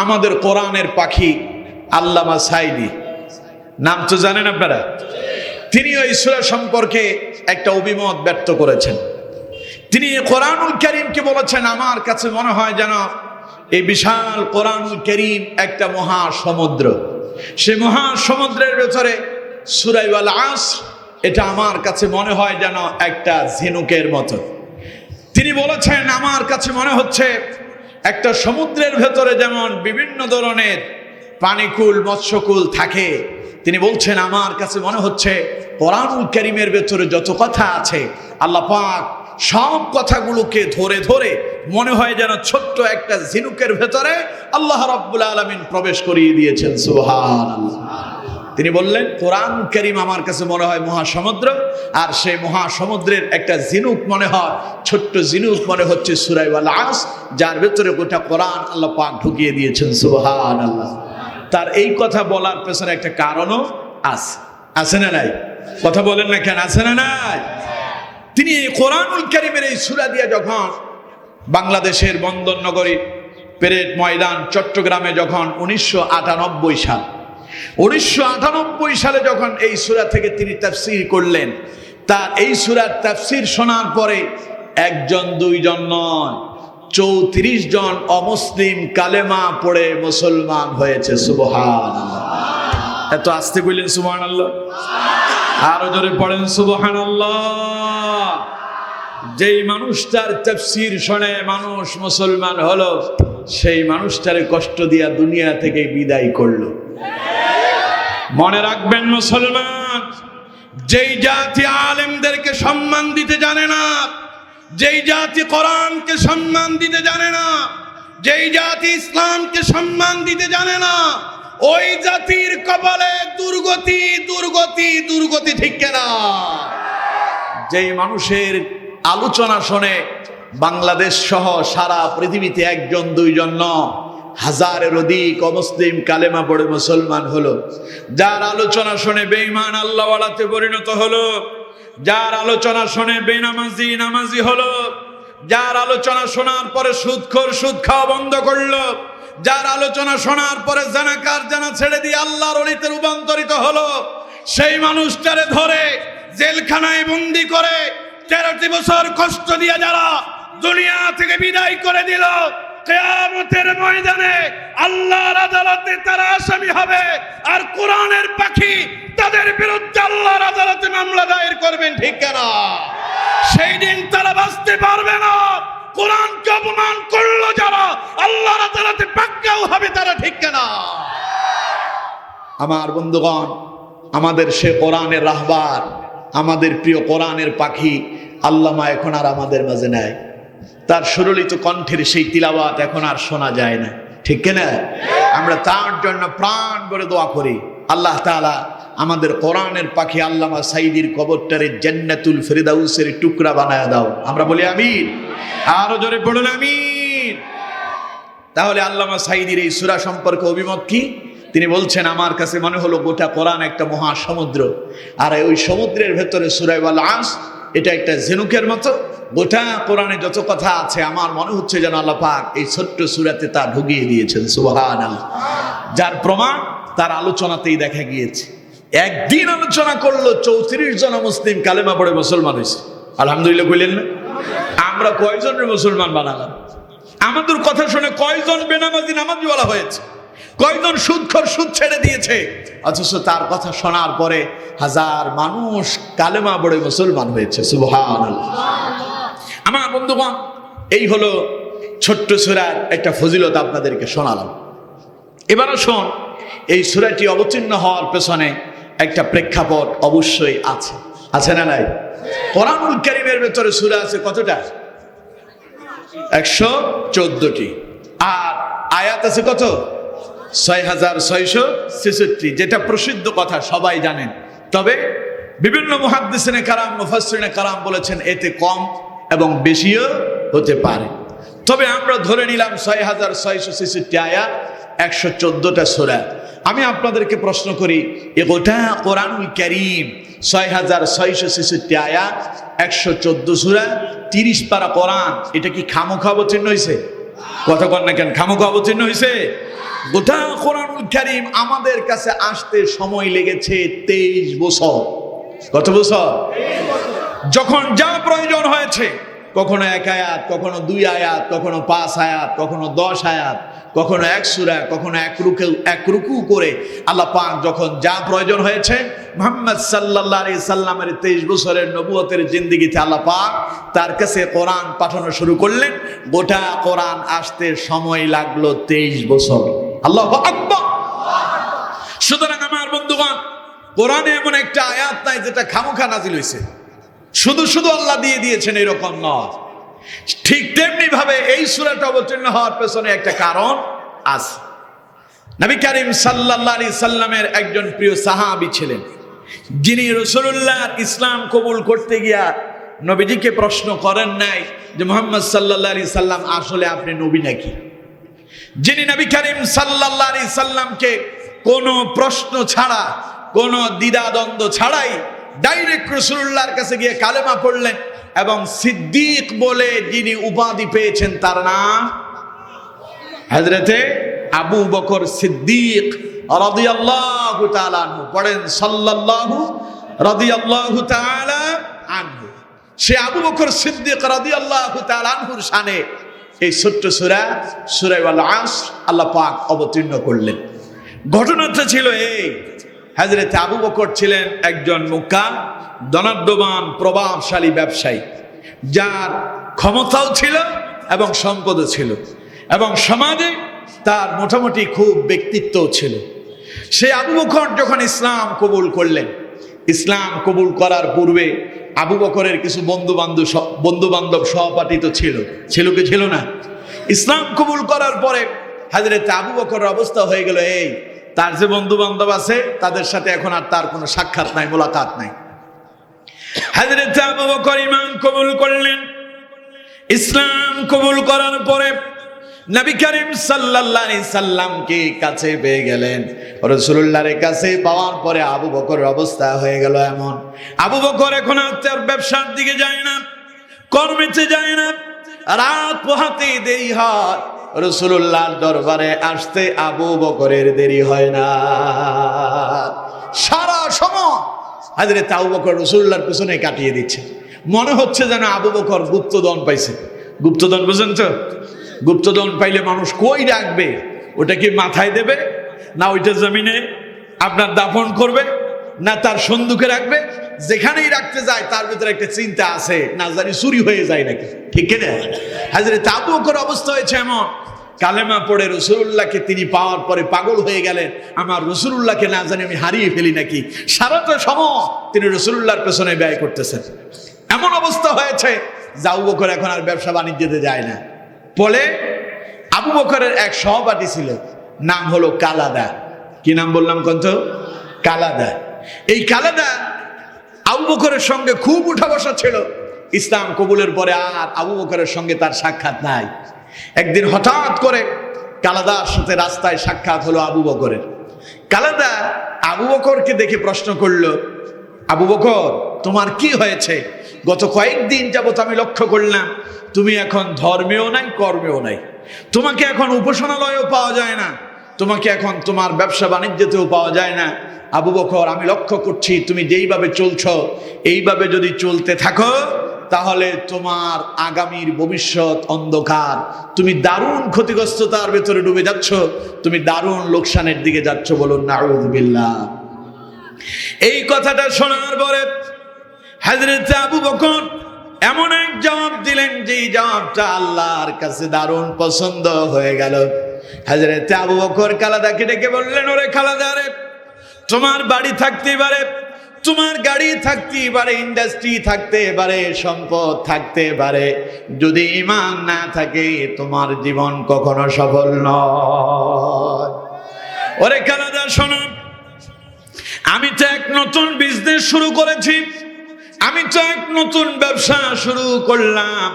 আমাদের কোরআনের পাখি আল্লামা সাঈদী, নাম তো জানেন আপনারা। তিনি ওই সূরা সম্পর্কে একটা অভিমত ব্যক্ত করেছেন। তিনি কোরআনুল কারীমকে বলেছেন, আমার কাছে মনে হয় যেন এই বিশাল কোরআনুল কারীম একটা মহাসমুদ্র। সে মহাসমুদ্রের ভেতরে সূরা আল আসর, এটা আমার কাছে মনে হয় যেন একটা ঝিনুকের মতো। তিনি বলেছেন, আমার কাছে মনে হচ্ছে একটা সমুদ্রের ভেতরে যেমন বিভিন্ন ধরনের প্রাণীকুল মৎস্যকুল থাকে, তিনি বলছেন আমার কাছে মনে হচ্ছে কোরআনুল কারীমের ভেতরে যত কথা আছে আল্লাহ পাক সব কথাগুলোকে ধরে ধরে মনে হয় যেন ছোট্ট একটা ঝিনুকের ভেতরে আল্লাহ রাব্বুল আলামিন প্রবেশ করিয়ে দিয়েছেন। সুবহানাল্লাহ। তিনি বললেন, কোরআন কারীম আমার কাছে মনে হয় মহাসমুদ্র, আর সেই মহাসমুদ্রের একটা ঝিনুক মনে হয়, ছোট্ট ঝিনুক মনে হচ্ছে সূরা আল আসর, যার ভেতরে গোটা কোরআন আল্লাহ পাক ঢুকিয়ে দিয়েছেন। সুবহানাল্লাহ। তার এই কথা বলার পেছনে একটা কারণও আছে, আছে না নাই? কথা বলেন না কেন, আছে না নাই? তিনি এই কোরআনুল কারীমের এই সূরা দিয়ে যখন বাংলাদেশের বন্দর নগরী পেরেড ময়দান চট্টগ্রামে যখন 1998 সালে যখন এই সূরা থেকে তিনি তাফসীর করলেন, তার এই সূরার তাফসীর শোনার পরে একজন দুইজন নয়, 34 জন অমুসলিম কালেমা পড়ে মুসলমান হয়েছে। সুবহানাল্লাহ। এত আস্তে বললেন সুবহানাল্লাহ, আরো জোরে পড়েন সুবহানাল্লাহ। যেই মানুষটার তাফসীর শুনে মানুষ মুসলমান হলো, সেই মানুষটারে কষ্ট দিয়া দুনিয়া থেকে বিদায় করলো। মনে রাখবেন মুসলমান, যেই জাতি আলেমদেরকে সম্মান দিতে জানে না, যেই জাতি কোরআনকে সম্মান দিতে জানে না, যেই জাতি ইসলামকে সম্মান দিতে জানে না, ওই জাতির কপালে দুর্গতি দুর্গতি দুর্গতি, ঠিক না? যেই মানুষের আলোচনা শুনে বাংলাদেশ সহ সারা পৃথিবীতে একজন দুইজন নয়, হাজারের অধিক অমুসলিম কালেমা পড়ে মুসলমান হলো, যার আলোচনা শুনে বেঈমান আল্লাহওয়ালাতে পরিণত হলো, যার আলোচনা শুনে বেনামাজি নামাজি হলো, যার আলোচনা শোনার পরে সুদখোর সুদ খাওয়া বন্ধ করলো, যার আলোচনা শোনার পরে জানাকার জানা ছেড়ে দিয়ে আল্লাহর ওলিতে রূপান্তরিত হলো, সেই মানুষটারে ধরে জেলখানায় বন্দি করে 13টি বছর কষ্ট দিয়ে যারা দুনিয়া থেকে বিদায় করে দিল, কিয়ামতের ময়দানে আল্লাহর আদালতে তারা আসামি হবে, আর কোরআনের পাখি তাদের বিরুদ্ধে আল্লাহর আদালতে মামলা দায়ের করবেন, ঠিক না? সেই দিন তারা বাঁচতে পারবে না। কোরআনকে অপমান করলো যারা, আল্লাহর আদালতে পাক্কাও হবে তারা, ঠিক না? আমার বন্ধুগণ, আমাদের সে কোরআনের রাহবার, আমাদের প্রিয় কোরআনের পাখি আল্লামা এখন আর আমাদের মাঝে নাই। তার সুরলিত কণ্ঠের সেই তিলাওয়াত এখন আর শোনা যায় না, ঠিক না? আমরা তার জন্য প্রাণ ভরে দোয়া করি, আল্লাহ তাআলা আমাদের কোরআনের পাখি আল্লামা সাঈদীর কবরটারে জান্নাতুল ফেরদাউসের টুকরা বানায় দাও। আমরা বলি আমিন, আরো জোরে পড়ুন আমিন। তাহলে আল্লামা সাঈদীর এই সূরা সম্পর্কে অভিমত কি? তিনি বলছেন, আমার কাছে মনে হলো গোটা কোরআন একটা মহাসমুদ্র, আর ওই সমুদ্রের ভেতরে সূরা আল আসর এটা একটা ঝিনুকের মতো। গোটা কোরআনে যত কথা আছে আমার মনে হচ্ছে যেন আল্লাহ পাক এই ছোট্ট সূরাতে তা ঢুকিয়ে দিয়েছেন। সুবহানাল্লাহ। যার প্রমাণ তার আলোচনাতেই দেখা গিয়েছে। একদিন আলোচনা করলো 34 জন মুসলিম কালেমা পড়ে মুসলমান হয়েছে। আলহামদুলিল্লাহ কইলেন না? আমরা কয়জনের মুসলমান বানালাম? আমাদের কথা শুনে কয়জন বেনামাজি নামাজি বলা হয়েছে, কয়জন সুদখোর সুদ ছেড়ে দিয়েছে, অথচ তার কথা শোনার পরে হাজার মানুষ কালেমা পড়ে মুসলমান হয়েছে। সুবহানাল্লাহ। আমার বন্ধুগণ, এই হলো ছোট্ট সূরার একটা ফজিলত আপনাদেরকে শোনালাম। এবারও শোন, এই সূরাটি অবতীর্ণ হওয়ার পেছনে একটা প্রেক্ষাপট অবশ্যই আছে, আছে না নাই? কোরআনুল কারীমের ভেতরে সূরা আছে কতটা? 114টি, আর আয়াত আছে কত? 6666, যেটা প্রসিদ্ধ কথা, সবাই জানেন। তবে বিভিন্ন মুহাদ্দিসিনে কারাম, মুফাসসিরিনে কারাম বলেছেন এতে কম এবং বেশিও হতে পারে। তবে আমরা ধরে নিলাম 6666 আয়াত, 114টা সূরা। আমি আপনাদেরকে প্রশ্ন করি, এ গোটা কোরআনুল কারীম 6666 আয়াত, 114 সূরা, 30 পারা কোরআন, এটা কি খামোখা অবতীর্ণ হয়েছে? কথা কন না কেন, খামোখা অবতীর্ণ হয়েছে? গোটা কোরআনুল কারীম আমাদের কাছে আসতে সময় লেগেছে 23 বছর। কত বছর? যখন যা প্রয়োজন হয়েছে, কখনো 1 আয়াত, কখনো 2 আয়াত, কখনো 5 আয়াত, কখনো 10 আয়াত, কখনো 1 সূরা, কখনো এক রুকু করে আল্লাহ পাক যখন যা প্রয়োজন হয়েছে, মুহাম্মদ সাল্লাল্লাহু আলাইহি সাল্লামের 23 বছরের নবুয়তের জিন্দেগিতে আল্লাহ পাক তার কাছে কোরআন পাঠানো শুরু করলেন। গোটা কোরআন আসতে সময় লাগলো 23 বছর। আল্লাহু আকবার। সুতরাং আমার বন্ধুগণ, কোরআনে এমন একটা আয়াত নাই যেটা খামোখা নাজিল হয়েছে, শুধু শুধু আল্লাহ দিয়ে দিয়েছেন এরকম নয়। ঠিক তেমনি ভাবে এই সূরাটা অবতীর্ণ হওয়ার পেছনে একটা কারণ আছে। নবী করিম সাল্লাল্লাহু আলাইহি সাল্লামের একজন প্রিয় সাহাবী ছিলেন, যিনি রাসূলুল্লাহর ইসলাম কবুল করতে গিয়া নবীজিকে প্রশ্ন করেন নাই যে মুহাম্মদ সাল্লাল্লাহু আলাইহি সাল্লাম আসলে আপনি নবী নাকি। যিনি নবী করিম সাল্লাল্লাহু আলাইহি সাল্লামকে কোনো প্রশ্ন ছাড়া, কোনো দ্বিধাদ্বন্দ্ব ছাড়াই ডাইরেক্ট রাসূলুল্লাহর কাছে গিয়ে কালেমা পড়লেন, এবং সিদ্দিক বলে যিনি উপাধি পেয়েছেন তার নাম হযরতে আবু বকর সিদ্দিক রাদিয়াল্লাহু তাআলা আনহু। পড়েন সাল্লাল্লাহু রাদিয়াল্লাহু তাআলা আনহু। সে আবু বকর সিদ্দিক রাদিয়াল্লাহু তাআলা আনহুর শানে এই ছোট্ট সূরা সূরা আল আসর আল্লাহ পাক অবতীর্ণ করলেন। ঘটনাটা ছিল এই, হযরত আবু বকর ছিলেন একজন মুক্কা ধনাঢ্যবান প্রভাবশালী ব্যবসায়ী, যার ক্ষমতাও ছিল এবং সম্পদও ছিল, এবং সমাজে তার মোটামুটি খুব ব্যক্তিত্বও ছিল। সে আবু বকর যখন ইসলাম কবুল করলেন, ইসলাম কবুল করার পূর্বে আবু বকরের কিছু বন্ধু বান্ধব সহপাঠী তো ছিল কি ছিল না? ইসলাম কবুল করার পরে হযরত আবু বকরের অবস্থা হয়ে গেল এই, তার যে বন্ধু বান্ধব আছে তাদের সাথে এখন আর তার কোনো সাক্ষাৎ নাই, মোলাকাত নাই। হযরত আবু বকর ঈমান কবুল করলেন। ইসলাম কবুল করার পরে নবী করিম সাল্লাল্লাহু আলাইহি সাল্লামকে কাছে পেয়ে গেলেন। রাসূলুল্লাহর কাছে পাওয়ার পরে আবু বকরের অবস্থা হয়ে গেল এমন, আবু বকর এখন আর তার ব্যবসার দিকে যায় না, কর্মেতে যায় না, রাত পোহাতে দেরি হয়। রাসূলুল্লাহর দরবারে আসতে আবু বকরের দেরি হয় না। সারা সময় হযরত আবু বকর রাসূলুল্লাহর পিছনে কাটিয়ে দিচ্ছে। মনে হচ্ছে যেন আবু বকর গুপ্তধন পাইছে। গুপ্তধন বুঝেন তো? গুপ্তধন পাইলে মানুষ কই রাখবে? ওটা কি মাথায় দেবে, না ওইটা জমিনে আপনার দাফন করবে, না তার সন্দুকে রাখবে? যেখানেই রাখতে যায় তার ভিতরে একটা চিন্তা আছে, না জানি চুরি হয়ে যায় নাকি, ঠিক কিনা? হযরত আবু বকর অবস্থা হয়েছে এমন, কালেমা পড়ে রাসূলুল্লাহকে তিনি পাওয়ার পরে পাগল হয়ে গেলেন, আমার রাসূলুল্লাহকে না জানি আমি হারিয়ে ফেলি নাকি। সারাটা সময় তিনি রাসূলুল্লাহর পেছনে ব্যয় করতেছেন। এমন অবস্থা হয়েছে যে আবু বকর এখন আর ব্যবসা বাণিজ্যতে যায় না। বলে আবু বকরের এক সহপাঠী ছিল, নাম হলো কালাদা। কি নাম বললাম কন্ত? কালাদা। এই কালাদা আবু বকরের সঙ্গে খুব উঠা বসা ছিল। ইসলাম কবুলের পরে আর আবু বকরের সঙ্গে তার সাক্ষাৎ নাই। একদিন হঠাৎ করে কালাদার সাথে রাস্তায় সাক্ষাৎ হলো আবু বকরের। কালাদা আবু বকরকে দেখে প্রশ্ন করলো, আবু বকর তোমার কি হয়েছে? গত কয়েকদিন যাবত আমি লক্ষ্য করলাম তুমি এখন ধর্মেও নাই, কর্মেও নাই, তোমাকে এখন উপাসনালয়েও পাওয়া যায় না, তোমাকে এখন তোমার ব্যবসা বাণিজ্যতেও পাওয়া যায় না। আবু বকর আমি লক্ষ্য করছি তুমি যেইভাবে চলছো, এইভাবে যদি চলতে থাকো তাহলে তোমার আগামীর ভবিষ্যৎ অন্ধকার, তুমি দারুণ ক্ষতিগ্রস্ততার ভেতরে ডুবে যাচ্ছ, তুমি দারুণ লোকসানের দিকে যাচ্ছ। বলুন নাউযুবিল্লাহ। এই কথাটা শোনার পরে হযরত আবু বকর এমন এক জবাব দিলেন যেই জবাবটা আল্লাহর কাছে দারুণ পছন্দ হয়ে গেল। হযরত আবু বকর কালাদাকে ডেকে বললেন, ওরে কালাদা রে, তোমার বাড়ি থাকতে পারে, তোমার গাড়ি থাকতে পারে, ইন্ডাস্ট্রি থাকতে পারে, সম্পদ থাকতে পারে, যদি ঈমান না থাকে তোমার জীবন কখনো সফল নয়। ওরে কালাদা শোনো, আমি তো এক নতুন বিজনেস শুরু করেছি, আমি তো এক নতুন ব্যবসা শুরু করলাম।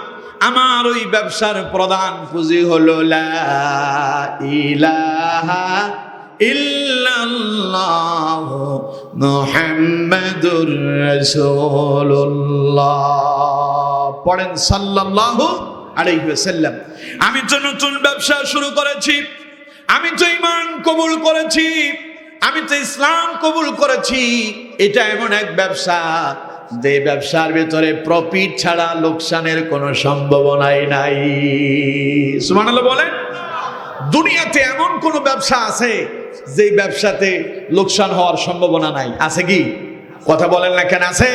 আমার ওই ব্যবসার প্রধান পুঁজি হলো লা ইলাহা ইল্লাল্লাহ মুহাম্মাদুর রাসূলুল্লাহ। পড়েন সাল্লাল্লাহু আলাইহি ওয়াসাল্লাম। আমি তো নতুন ব্যবসা শুরু করেছি, আমি তো ঈমান কবুল করেছি, আমি তো ইসলাম কবুল করেছি। এটা এমন এক ব্যবসা যে ব্যবসার ভিতরে প্রফিট ছাড়া লোকসানের কোনো সম্ভাবনাই নাই। সুবহানাল্লাহ বলেন। দুনিয়াতে এমন কোন ব্যবসা আছে যে ব্যবসাতে লোকসান হওয়ার সম্ভাবনা নাই? আছে কি? কথা বলেন না কেন, আছে?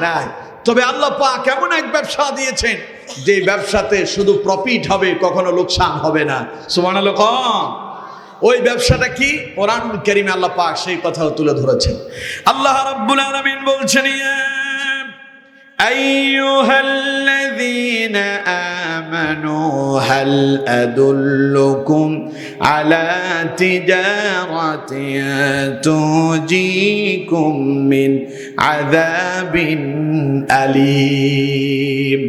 নাই। তবে আল্লাহ পাক এমন এক ব্যবসা দিয়েছেন যে ব্যবসাতে শুধু প্রফিট হবে, কখনো লোকসান হবে না। সুবহানাল্লাহ। ওই ব্যবসাটা কি? কোরআনুল কারীমে আল্লাহ পাক সেই কথাও তুলে ধরেছেন। আল্লাহ রাব্বুল আলামিন বলছেন, আইয়ুহাল্লাযীনা আমানু হাল আদুল্লুকুম আলা তিজারাতিন তুজিকুম মিন আযাবিন আলীম।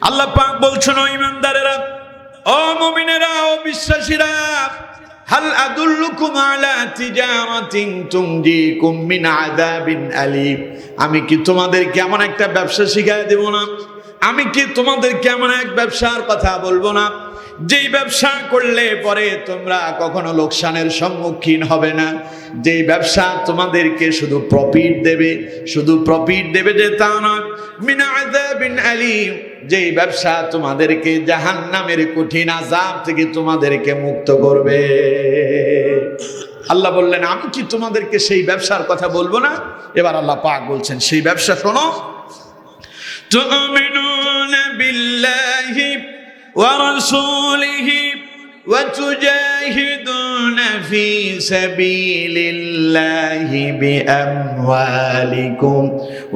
আল্লাহ পাক বলছেন, ও ঈমানদারেরা, ও মুমিনেরা, ও বিশ্বাসীরা, হাল আদুল্লুকুম আলা তিজারাতিন তুনজিকুম মিন আযাবিন আলীম। আমি কি তোমাদেরকে এমন একটা ব্যবসা শিখাই দেব না? আমি কি তোমাদেরকে এমন এক ব্যবসার কথা বলবো না যেই ব্যবসা করলে পরে তোমরা কখনো লোকসানের সম্মুখীন হবে না? যেই ব্যবসা তোমাদেরকে শুধু প্রফিট দেবে, শুধু প্রফিট দেবে যে তা নয়, মিন আযাবিন আলীম, যেই ব্যবসা তোমাদেরকে জাহান্নামের কঠিন আযাব থেকে তোমাদেরকে মুক্ত করবে। আল্লাহ বললেন, আমি কি তোমাদেরকে সেই ব্যবসার কথা বলবো না? এবার আল্লাহ পাক বলছেন সেই ব্যবসা শোনো। তুমিনুনা বিল্লাহি ওয়া রাসূলিহি ওয়া তুজাহিদুনা ফি সাবিলিল্লাহি বিআমওয়ালিকুম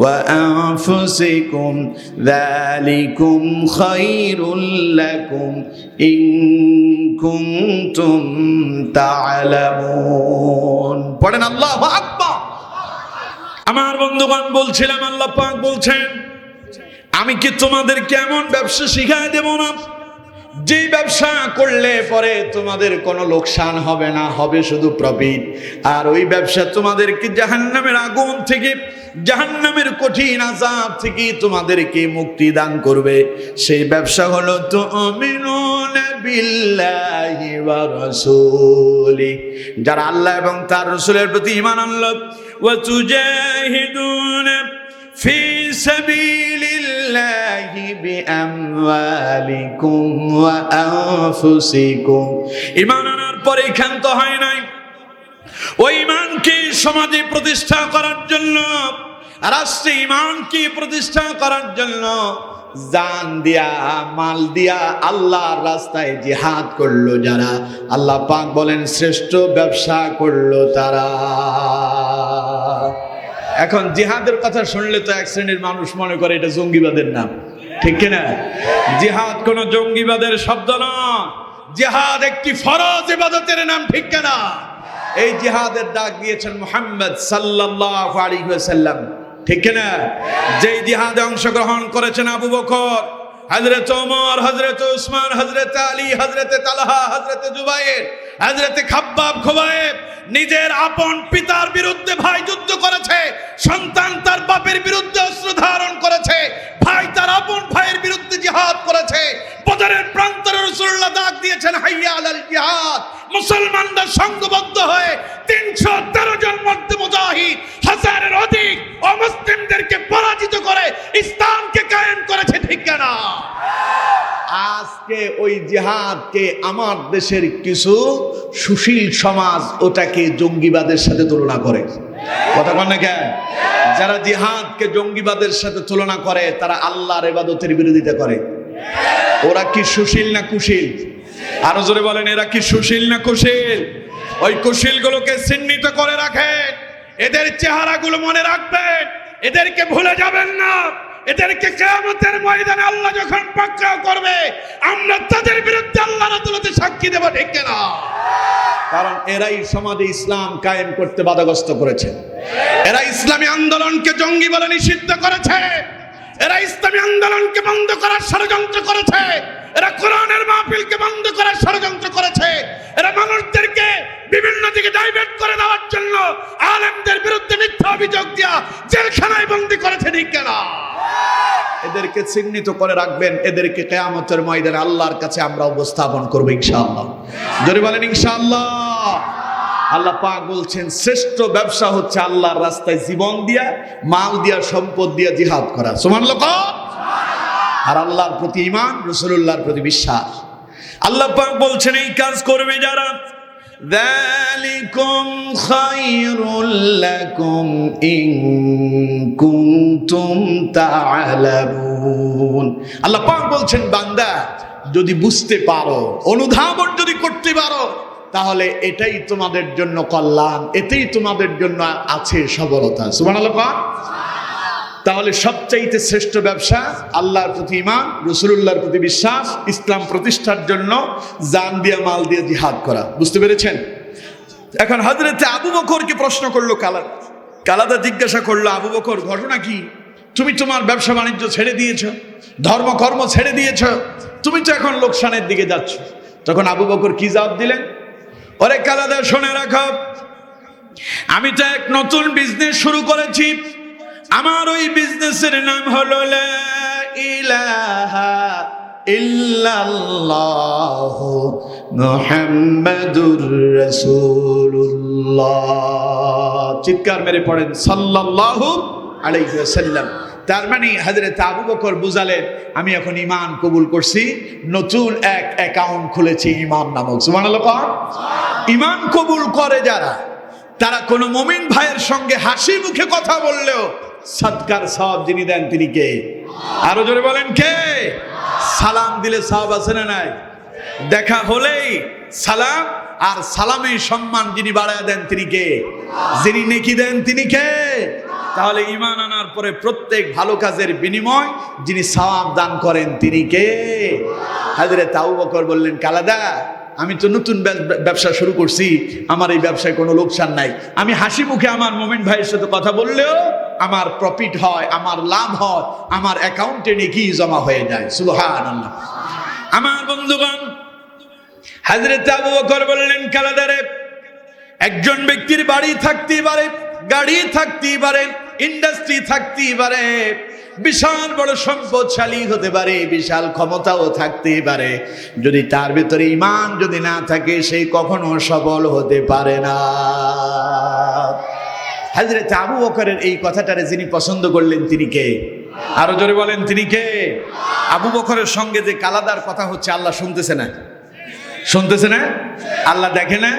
ওয়া আনফুসিকুম যালিকুম খায়রুল লাকুম ইন কুনতুম তা'লামুন। পড়েন আল্লাহু আকবার। আমার বন্ধুগণ, বলছিলাম আল্লাহ পাক বলছেন, আমি কি তোমাদেরকে এমন ব্যবসা শিখাই দেব না যে ব্যবসা করলে পরে তোমাদের কোনো লোকসান হবে না, হবে শুধু প্রফিট। আর ওই ব্যবসা তোমাদেরকে জাহান্নামের আগুন থেকে, জাহান্নামের কঠিন আযাব থেকে তোমাদেরকে মুক্তি দান করবে। সেই ব্যবসা হলো তুমিনুনা বিল্লাহি ওয়া রাসূলি, যারা আল্লাহ এবং তার রাসূলের প্রতি ঈমান আনলো, ওয়া তুজাহিদুনা ফি সাবিলিল্লাহি বিআমওয়ালিকুম ওয়া আনফুসিকুম। ঈমান আনার পরে ক্ষান্ত হয় নাই, ওই ঈমানকে সমাজে প্রতিষ্ঠা করার জন্য, রাষ্ট্রে ঈমানকে প্রতিষ্ঠা করার জন্য জান দিয়া, মাল দিয়া আল্লাহর রাস্তায় জিহাদ করলো যারা, আল্লাহ পাক বলেন শ্রেষ্ঠ ব্যবসা করলো তারা। এখন জিহাদের কথা শুনলে তো এক শ্রেণীর মানুষ মনে করে এটা জঙ্গিবাদের নাম, ঠিক কিনা? জিহাদ কোন জঙ্গিবাদের শব্দ নয়, জিহাদ একটি ফরজ ইবাদতের নাম, ঠিক কিনা? এই জিহাদের ডাক দিয়েছেন মুহাম্মদ সাল্লাল্লাহু আলাইহি ওয়াসাল্লাম, ঠিক কিনা? যেই জিহাদে অংশগ্রহণ করেছেন আবু বকর, হযরত ওমর, হযরত উসমান, হযরত আলী, হযরত তালহা, হযরত জুবাইর, হযরত খাব্বাব, খুবাইব, নিজের আপন পিতার বিরুদ্ধে ভাই যুদ্ধ করেছে, সন্তান তার বাপের বিরুদ্ধে অস্ত্র ধারণ করেছে, ভাই তার আপন ভাইয়ের বিরুদ্ধে জিহাদ করেছে। বদরের প্রান্তরে রাসূলুল্লাহ ডাক দিয়েছেন হাইয়া আলাল জিহাদ। মুসলমানরা সংঘবদ্ধ হয়ে 313 জন মধ্যে মুজাহিদ, হাজারের অধিক অমুসলিমদেরকে পরাজিত করে ইসলামকে কায়েম করেছে, ঠিক না? আজকে ওই জিহাদকে আমার দেশের কিছু সুশীল সমাজ ওটাকে জঙ্গিবাদের সাথে তুলনা করে। কথা বল না কেন? যারা জিহাদকে জঙ্গিবাদের সাথে তুলনা করে তারা আল্লাহর ইবাদতের বিরোধিতা করে। ওরা কি সুশীল না কুশীল? আরো জোরে বলেন, এরা কি সুশীল না কুশীল? ওই কুশীল গুলোকে চিহ্নিত করে রাখেন, এদের চেহারাগুলো মনে রাখবেন, এদেরকে ভুলে যাবেন না। এদেরকে কিয়ামতের ময়দানে আল্লাহ যখন পাকড়াও করবে, আমরা তাদের বিরুদ্ধে আল্লাহর আদালতে সাক্ষী দেব, ঠিক না? কারণ এরাই সমাজে ইসলাম কায়েম করতে বাধাগ্রস্ত করেছে, এরা ইসলামী আন্দোলনকে জঙ্গি বলে নিষিদ্ধ করেছে, এরা ইসলামী আন্দোলনকে বন্ধ করার ষড়যন্ত্র করেছে, এরা কোরআনের মাহফিলকে বন্ধ করার ষড়যন্ত্র করেছে, এরা মানুষদেরকে বিভিন্ন দিকে ডাইভার্ট করে দেওয়ার জন্য আলেমদের বিরুদ্ধে মিথ্যা অভিযোগ দিয়া জেলখানায় বন্দী করেছে, ঠিক না? এদেরকে চিহ্নিত করে রাখবেন, এদেরকে কিয়ামতের ময়দানে আল্লাহর কাছে আমরা উপস্থাপন করব ইনশাআল্লাহ। জোরে বলেন ইনশাআল্লাহ। আল্লাহ পাক বলছেন শ্রেষ্ঠ ব্যবসা হচ্ছে আল্লাহর রাস্তায় জীবন দিয়া, মাল দিয়া, সম্পদ দিয়া জিহাদ করা। সুবহানাল্লাহ। আর আল্লাহর প্রতি ঈমান, রাসূলুল্লাহর প্রতি বিশ্বাস। আল্লাহ পাক বলছেন এই কাজ করবে যারা, যালিকুম খায়রুল লাকুম ইন কুনতুম তা'লামুন। আল্লাহ পাক বলছেন বান্দা যদি বুঝতে পারো, অনুধাবন যদি করতে পারো, তাহলে এটাই তোমাদের জন্য কল্যাণ, এতেই তোমাদের জন্য আছে সফলতা। সুবহানাল্লাহ। তাহলে সবচাইতে শ্রেষ্ঠ ব্যবসা আল্লাহর প্রতি ঈমান, রাসূলুল্লাহর প্রতি বিশ্বাস, ইসলাম প্রতিষ্ঠার জন্য জান দিয়ে, মাল দিয়ে জিহাদ করা। বুঝতে পেরেছেন? এখন হযরত আবু বকরকে প্রশ্ন করলো কালাদা, জিজ্ঞাসা করলো, আবু বকর ঘটনা কি? তুমি তোমার ব্যবসা বাণিজ্য ছেড়ে দিয়েছো, ধর্মকর্ম ছেড়ে দিয়েছো, তুমি তো এখন লোকসানের দিকে যাচ্ছ। তখন আবু বকর কি জবাব দিলেন? ওরে কালাদা, শুনে রাখো, আমি তো এক নতুন বিজনেস শুরু করেছি। আমার ওই বিজনেসের নাম হলো লা ইলাহা ইল্লাল্লাহ মুহাম্মাদুর রাসূলুল্লাহ। চিৎকার মেরে পড়েন সাল্লাল্লাহু আলাইহি ওয়াসাল্লাম। তার মানে হযরত আবু বকর বুঝালেন আমি এখন ঈমান কবুল করছি, নতুন এক অ্যাকাউন্ট খুলেছি ঈমান নামক। সুবহানাল্লাহ। ঈমান কবুল করে যারা, তারা কোন মুমিন ভাইয়ের সঙ্গে হাসি মুখে কথা বললেও সদকার সওয়াব যিনি দেন তিনি কে? আরো জোরে বলেন কে? সালাম দিলে সওয়াব আছে না নাই? দেখা হলেই সালাম, আর সালামে সম্মান যিনি বাড়ায় দেন তিনি কে? যিনি নেকি দেন তিনি কে? তাহলে ঈমান আনার পরে প্রত্যেক ভালো কাজের বিনিময় যিনি সওয়াব দান করেন তিনি কে? হযরত আবু বকর বললেন কালাদা, আমি তো নতুন ব্যবসা শুরু করছি, আমার এই ব্যবসায় কোনো লোকসান নাই। আমি হাসি মুখে আমার মুমিন ভাইয়ের সাথে কথা বললেও আমার প্রফিট হয়, আমার লাভ হয়, আমার অ্যাকাউন্টে নেকি জমা হয়ে যায়। সুবহানাল্লাহ। আমার বন্ধুগণ, হযরত আবু বকর বললেন কালাদারে, একজন ব্যক্তির বাড়ি থাকতেই পারে, গাড়ি থাকতেই পারে, ইন্ডাস্ট্রি থাকতেই পারে, বিশাল বড় সম্পদশালী হতে পারে, বিশাল ক্ষমতাও থাকতেই পারে, যদি তার ভিতরে ঈমান যদি না থাকে সে কখনো সফল হতে পারে না। হযরত আবু বকরের এই কথাটারে যিনি পছন্দ করলেন তিনি কে? আরো জোরে বলেন তিনি কে? আবু বকরের সঙ্গে যে কালাদার কথা হচ্ছে আল্লাহ শুনতেছে না? শুনতেছে না? আল্লাহ দেখে না?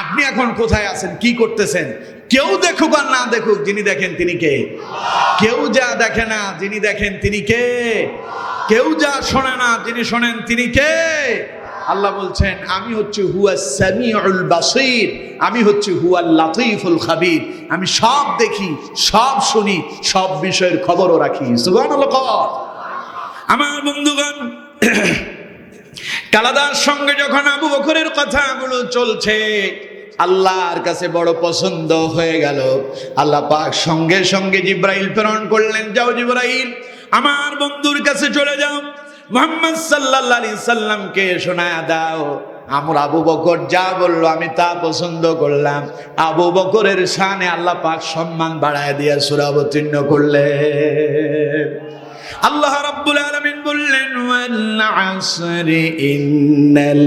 আপনি এখন কোথায় আছেন, কি করতেছেন? কেউ দেখুক আর না দেখুক, যিনি দেখেন তিনি কে? কেউ যা দেখে না, যিনি দেখেন তিনি কে? কেউ যা শোনে না, যিনি শোনেন তিনি কে? আল্লাহ বলছেন আমি হচ্ছে হুয়াস সামিউল বাসীর, আমি হচ্ছে হুয়াল লাতীফুল খাবীর। আমি সব দেখি, সব শুনি, সব বিষয়ের খবরও রাখি। সুবহানাল্লাহ। আমার বন্ধুগণ, কালাদার সঙ্গে যখন আবু বকরের কথাগুলো চলছে, আল্লাহর কাছে বড় পছন্দ হয়ে গেল। আল্লাহ পাক সঙ্গে সঙ্গে জিব্রাইল প্রেরণ করলেন, যাও জিব্রাইল আমার বন্ধুর কাছে চলে যাও, মুহাম্মদ সাল্লাল্লাহু আলাইহি সাল্লামকে শোনায়া দাও আমার আবু বকর যা বললো আমি তা পছন্দ করলাম। আবু বকরের শানে আল্লাহ পাক সম্মান বাড়ায় দিয়া সূরা অবতীর্ণ করলেন। আল্লাহ রাব্বুল আলামিন বললেন ওয়াল আসরি ইন্নাল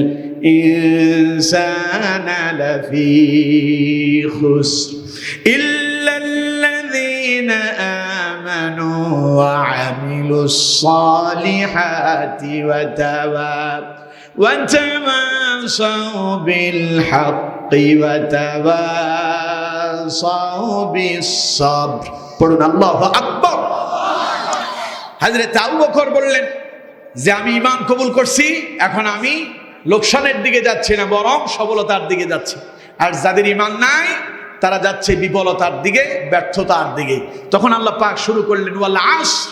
ইনসানা লাফি খুসর ইল্লাল্লাযীনা আমানু ওয়া আমিলুস সালিহাতি ওয়া তাওয়াসাউ বিল হাক্কি ওয়া তাওয়াসাউ বিস সাবর। পড়ুন আল্লাহু আকবার। হযরত আবু বকর বললেন যে আমি ঈমান কবুল করছি, এখন আমি লোকসানের দিকে যাচ্ছি না, বরং সফলতার দিকে যাচ্ছি। আর যাদের ঈমান নাই তারা যাচ্ছে বিফলতার দিকে, ব্যর্থতার দিকে। তখন আল্লাহ পাক শুরু করলেন ওয়াল আসর।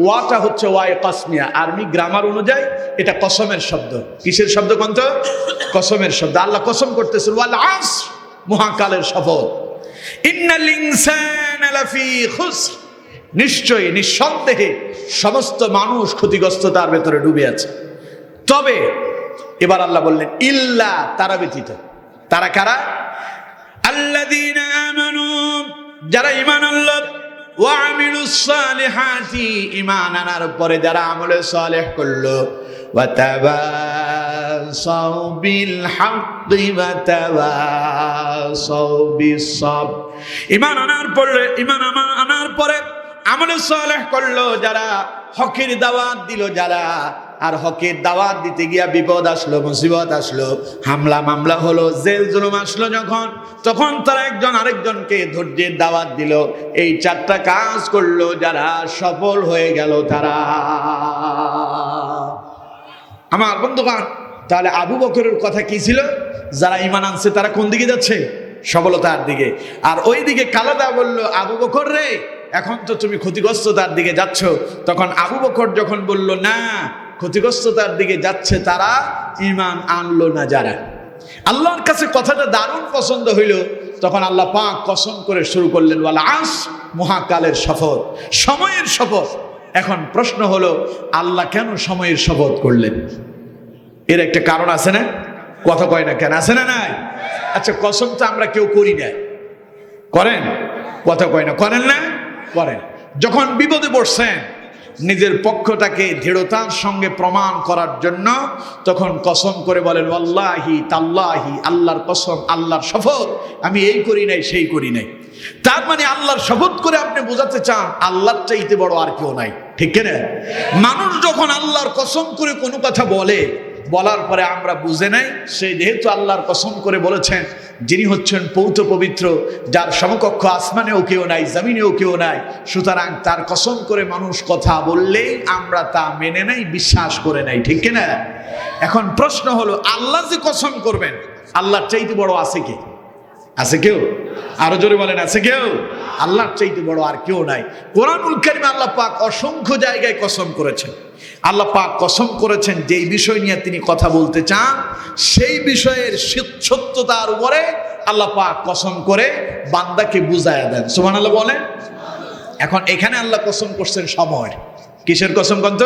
ওয়াটা হচ্ছে ওয়াই কসমিয়া, আরবি গ্রামার অনুযায়ী এটা কসমের শব্দ। কিসের শব্দ কোনট? কসমের শব্দ। আল্লাহ কসম করতেছেন ওয়াল আসর, মহাকালের শপথ। ইন্নাল ইনসানা লাফি খুসর, নিশ্চয়ই নিঃসন্দেহে সমস্ত মানুষ ক্ষতিগ্রস্ততার ভেতরে ডুবে আছে। তবে এবার আল্লাহ বললেন ইল্লা, তারা ব্যতীত। তারা কারা? আল্লাযীনা আমানু, যারা ঈমান আনলো, ওয়া আমিলুস সালিহাতি, ঈমান আনার পরে যারা আমলে সালেহ করলো, ওয়া তাওয়াসাউ বিল হাক্কি ওয়া তাওয়াসাউ বিস সাবর, ঈমান আনার পরে আমলে সালেহ করলো যারা, হকের দাওয়াত দিল যারা, আর হকের দাওয়াত দিতে গিয়া বিপদ আসলো, মুসিবত আসলো, হামলা মামলা হলো, জেল জুলুম আসলো যখন, তখন তারা একজন আরেকজনকে ধৈর্যের দাওয়াত দিল। এই চারটা কাজ করলো যারা, সফল হয়ে গেল তারা। আমার বন্ধুগণ, তাহলে আবু বকরের কথা কি ছিল? যারা ঈমান আনছে তারা কোন দিকে যাচ্ছে? সফলতার দিকে। আর ওই দিকে কালাদা বলল, আবু বকর রে, এখন তো তুমি ক্ষতিগ্রস্ততার দিকে যাচ্ছ। তখন আবু বকর যখন বলল না, ক্ষতিগ্রস্ততার দিকে যাচ্ছে তারা, ঈমান আনলো না যারা। আল্লাহর কাছে কথাটা দারুণ পছন্দ হইল। তখন আল্লাহ পাক কসম করে শুরু করলেন, ওয়াল আসর, মহাকালের শপথ, সময়ের শপথ। এখন প্রশ্ন হলো, আল্লাহ কেন সময়ের শপথ করলেন? এর একটা কারণ আছে না? কথা কয় না কেন? আছে না নাই? আচ্ছা, কসম তো আমরা কেউ করি না, করেন? কথা কয় না, করেন না? করেন। যখন বিপদে পড়ছেন, নিজের পক্ষটাকে দৃঢ়তার সঙ্গে প্রমাণ করার জন্য তখন কসম করে বলেন, ওয়াল্লাহি তাল্লাহি, আল্লাহর কসম, আল্লাহর শপথ, আমি এই করি নাই সেই করি নাই। তার মানে আল্লাহর শপথ করে আপনি বোঝাতে চান আল্লাহর চাইতে বড় আর কেউ নাই, ঠিক কিনা? মানুষ যখন আল্লাহর কসম করে কোনো কথা বলে, বলার পরে আমরা বুঝে নাই সে যেহেতু আল্লাহর কসম করে বলেছেন, যিনি হচ্ছেন পৌত্র পবিত্র, যার সমকক্ষ আসমানেও কেউ নাই, জমিনেও কেউ নাই, সুতরাং তার কসম করে মানুষ কথা বললেই আমরা তা মেনে নেই, বিশ্বাস করে নাই, ঠিক কিনা? এখন প্রশ্ন হলো, আল্লাহ যে কসম করবেন, আল্লাহর চাইতে বড় আছে কে? আছে কেউ? আরো জোরে বলেন, আছে কেউ? আল্লাহর চাইতে বড় আর কেউ নাই। কোরআনুল কারীমে আল্লাহ পাক অসংখ্য জায়গায় কসম করেছেন। আল্লাহ পাক কসম করেছেন যেই বিষয় নিয়ে তিনি কথা বলতে চান, সেই বিষয়ের সত্যতার উপরে আল্লাহ পাক কসম করে বান্দাকে বুঝায়া দেন। সুবহানাল্লাহ বলেন। এখন এখানে আল্লাহ কসম করছেন সময়। কিসের কসম কন্ত?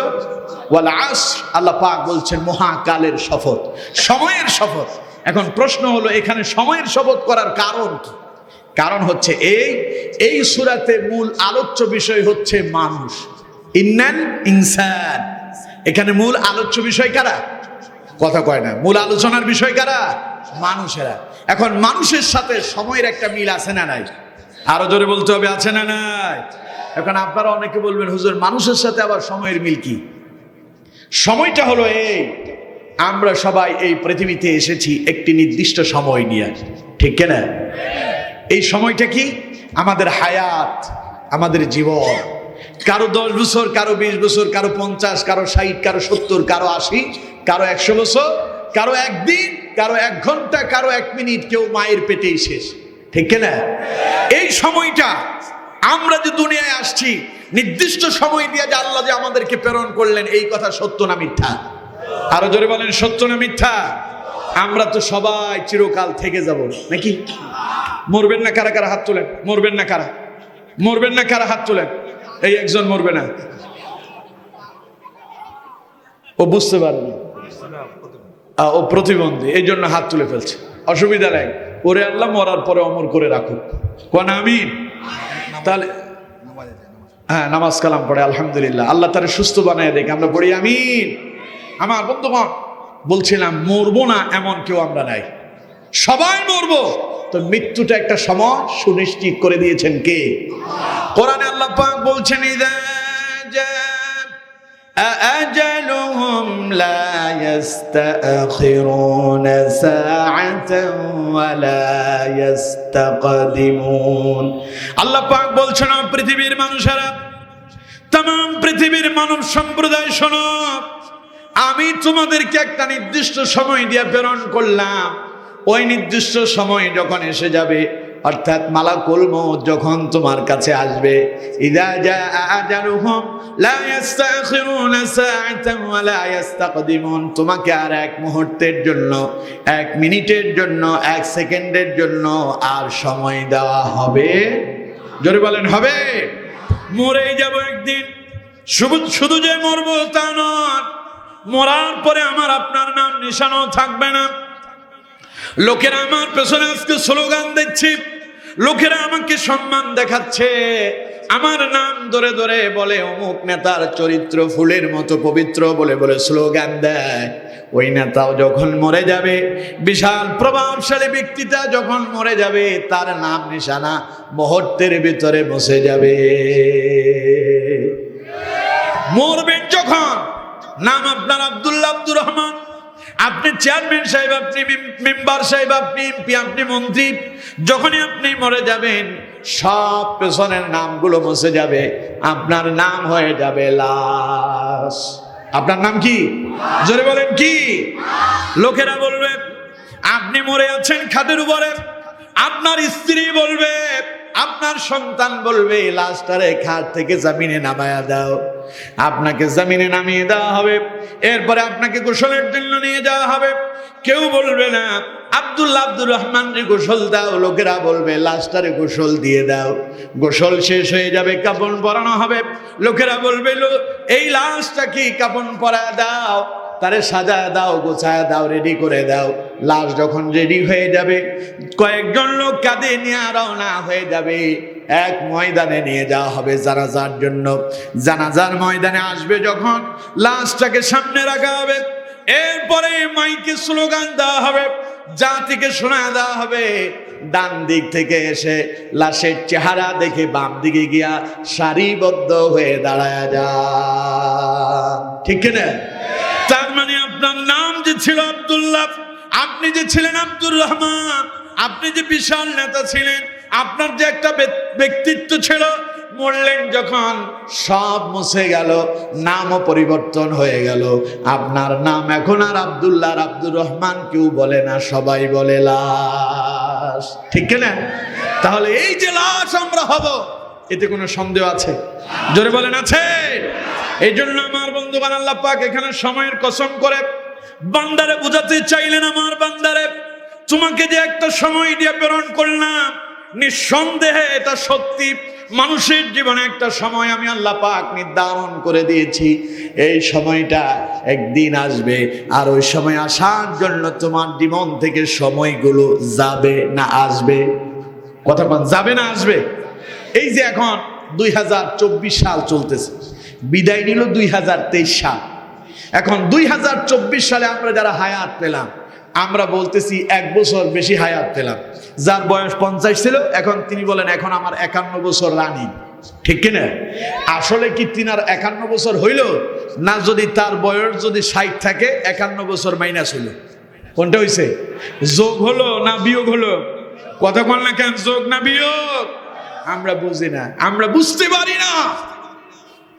ওয়াল আসর, আল্লাহ পাক বলছেন মহাকালের শপথ, সময়ের শপথ। এখন প্রশ্ন হলো, এখানে সময়ের শপথ করার কারণ কি? কারণ হচ্ছে এই সূরাতে মূল আলোচ্য বিষয় হচ্ছে মানুষ। ইন্নাল ইনসান, এখানে মূল আলোচ্য বিষয় কারা? কথা কয় না। মূল আলোচনার বিষয় কারা? মানুষেরা। এখন মানুষের সাথে সময়ের একটা মিল আছে না নাই? আরো জোরে বলতে হবে, আছে না নাই? এখন আপনারা অনেকে বলবেন, হুজুর মানুষের সাথে আবার সময়ের মিল কি? সময়টা হলো আমরা সবাই এই পৃথিবীতে এসেছি একটি নির্দিষ্ট সময় নিয়ে, ঠিক কিনা? এই সময়টা কি? আমাদের হায়াত, আমাদের জীবন। কারো 10 বছর, কারো 20 বছর, কারো 50, কারো 60, কারো 70, কারো 80, কারো 100 বছর, কারো একদিন, কারো 1 ঘন্টা, কারো 1 মিনিট, কেউ মায়ের পেটেই শেষ, ঠিক কিনা? এই সময়টা আমরা যে দুনিয়ায় আসছি, নির্দিষ্ট সময় দিয়ে যে আল্লাহ যে আমাদেরকে প্রেরণ করলেন, এই কথা সত্য না মিথ্যা? আরো জোরে বলেন, সত্য না মিথ্যা? আমরা তো সবাই চিরকাল থেকে যাব নাকি? মরবেন না কারা কারা হাত তোলেন? মরবেন না কারা? মরবেন না কারা হাত তোলেন? এই একজন মরবে না, ও বুঝতে পারবে, ও প্রতিবন্ধী, এই জন্য হাত তুলে ফেলছে। অসুবিধা নাই, ওরে আল্লাহ মরার পরে অমর করে রাখুক, কোন আমিন। তাহলে হ্যাঁ, নামাজ কালাম পড়ে আলহামদুলিল্লাহ, আল্লাহ তারে সুস্থ বানায় দেখে আমরা পড়ি আমিন। আমার বন্ধুগণ, বলছিলাম মরবো না এমন কেউ আমরা নাই, সবাই মরবো। তো মৃত্যুটা একটা সময় সুনিশ্চিত করে দিয়েছেন কে? কোরআনে আল্লাহ পাক বলছেন, ইযা জাআ আজালুহুম লা ইস্তাখিরুনা সাআতান ওয়া লা ইস্তাকদিমুন। আল্লাহ পাক বলছেন, পৃথিবীর মানুষেরা, तमाम পৃথিবীর মানব সম্প্রদায় শোনো, আমি তোমাদেরকে একটা নির্দিষ্ট সময় দিয়ে প্রেরণ করলাম। ওই নির্দিষ্ট সময় যখন এসে যাবে, অর্থাৎ মালাকুল মউত যখন তোমার কাছে আসবে, ইযা জাআ আজালুহুম লা ইস্তাখিরুনা সাআতান ওয়া লা ইস্তাকদিমুন, তোমাকে আর 1 মুহূর্তের জন্য, 1 মিনিটের জন্য, 1 সেকেন্ডের জন্য আর সময় দেওয়া হবে? জোরে বলেন, হবে? মরেই যাব একদিন। শুধু যে মরবো তা নয়, মরার পরে আমার আপনার নাম নিশানও থাকবে না। লোকেরা আমার পেছনে আজকে স্লোগান দিচ্ছে, লোকেরা আমাকে সম্মান দেখাচ্ছে, আমার নাম ধরে ধরে বলে, অমুক নেতার চরিত্র ফুলের মতো পবিত্র বলে বলে স্লোগান দেয়, ওই নেতাও যখন মরে যাবে, বিশাল প্রভাবশালী ব্যক্তিটা যখন মরে যাবে, তার নাম নিশানা মুহূর্তের ভিতরে মুছে যাবে। মরবেন যখন, নাম আপনার আব্দুল্লাহ, আব্দুর রহমান, আপনি চেয়ারম্যান সাহেব, আপনি মেম্বার সাহেব, আপনি এমপি, আপনি মন্ত্রী, যখনই আপনি মরে যাবেন সব পেছনের নামগুলো মুছে যাবে, আপনার নাম হয়ে যাবে লাশ। আপনার নাম কি? জোরে বলেন কি? লোকেরা বলবে আপনি মরে আছেন খাটের উপরে, আপনার স্ত্রী বলবে, আপনার সন্তান বলবে লাশটারে খাট থেকে জমিনে নামায়া দাও। আপনাকে জমিনে নামিয়ে দেওয়া হবে, এরপরে আপনাকে গোসলের জন্য নিয়ে যাওয়া হবে। কেউ বলবে না আব্দুল্লাহ, আব্দুর রহমান রে গোসল দাও, লোকেরা বলবে লাশটারে গোসল দিয়ে দাও। গোসল শেষ হয়ে যাবে, কাফন পরানো হবে, লোকেরা বলবে এই লাশটা কি কাফন পরা দাও, তারে সাজায় দাও, গোছায় দাও, রেডি করে দাও। লাশ যখন রেডি হয়ে যাবে, কয়েকজন লোক কাঁধে নিয়ে রওনা হয়ে যাবে, এক ময়দানে নিয়ে যাওয়া হবে জানাজার জন্য। জানাজার ময়দানে আসবে যখন, লাশটাকে সামনে রাখা হবে, এরপরে মাইকে স্লোগান দেওয়া হবে, জাতিকে শোনা দেওয়া হবে, ডান দিক থেকে এসে লাশের চেহারা দেখে বাম দিকে গিয়া সারিবদ্ধ হয়ে দাঁড়ায় যা। ঠিক কিনা? তার মানে আপনার নাম যে ছিল আব্দুল্লাহ, আপনি যে ছিলেন আব্দুর রহমান, আপনি যে বিশাল নেতা ছিলেন, আপনার যে একটা ব্যক্তিত্ব ছিল, মরলেন যখন সব মুছে গেল, নামও পরিবর্তন হয়ে গেল। আপনার নাম এখন আর আব্দুল্লাহ, আব্দুর রহমান কেউ বলে না, সবাই বলে লাশ। ঠিক না? তাহলে এই যে লাশ আমরা হব, এতে কোনো সন্দেহ আছে? জোরে বলেন আছে? এই জন্য আমার বন্ধুগণ, আল্লাহ পাক এখানে সময়ের কসম করে বান্দারে বুঝাতে চাইলেন, আমার বান্দারে, তোমাকে যে একটা সময় দিয়ে প্রেরণ করলাম, নিঃসন্দেহে এটা সত্যি, মানুষের জীবনে একটা সময় আমি আল্লাহ পাক নির্ধারণ করে দিয়েছি। এই সময়টা একদিন আসবে, আর ওই সময় আসার জন্য তোমার জীবন থেকে সময়গুলো যাবে না আসবে? কথা বল, যাবে না আসবে? এই যে এখন 2024 সাল চলতেছে, বিদায় নিল 2023 সাল, এখন 2024 সালে আমরা যারা হায়াত পেলাম, আমরা বলতেছি 1 বছর বেশি হায়াত পেলাম। যার বয়স 50 ছিল, এখন তিনি বলেন এখন আমার 51 বছর রানিং। ঠিক কিনা? আসলে কি তিনার 51 বছর হইল না? যদি তার বয়স যদি 60 থাকে, 51 বছর মাইনাস হইল? কোনটা হইছে? যোগ হলো না বিয়োগ হলো? কথা বল না কেন, যোগ না বিয়োগ? আমরা বুঝি না, আমরা বুঝতে পারি না।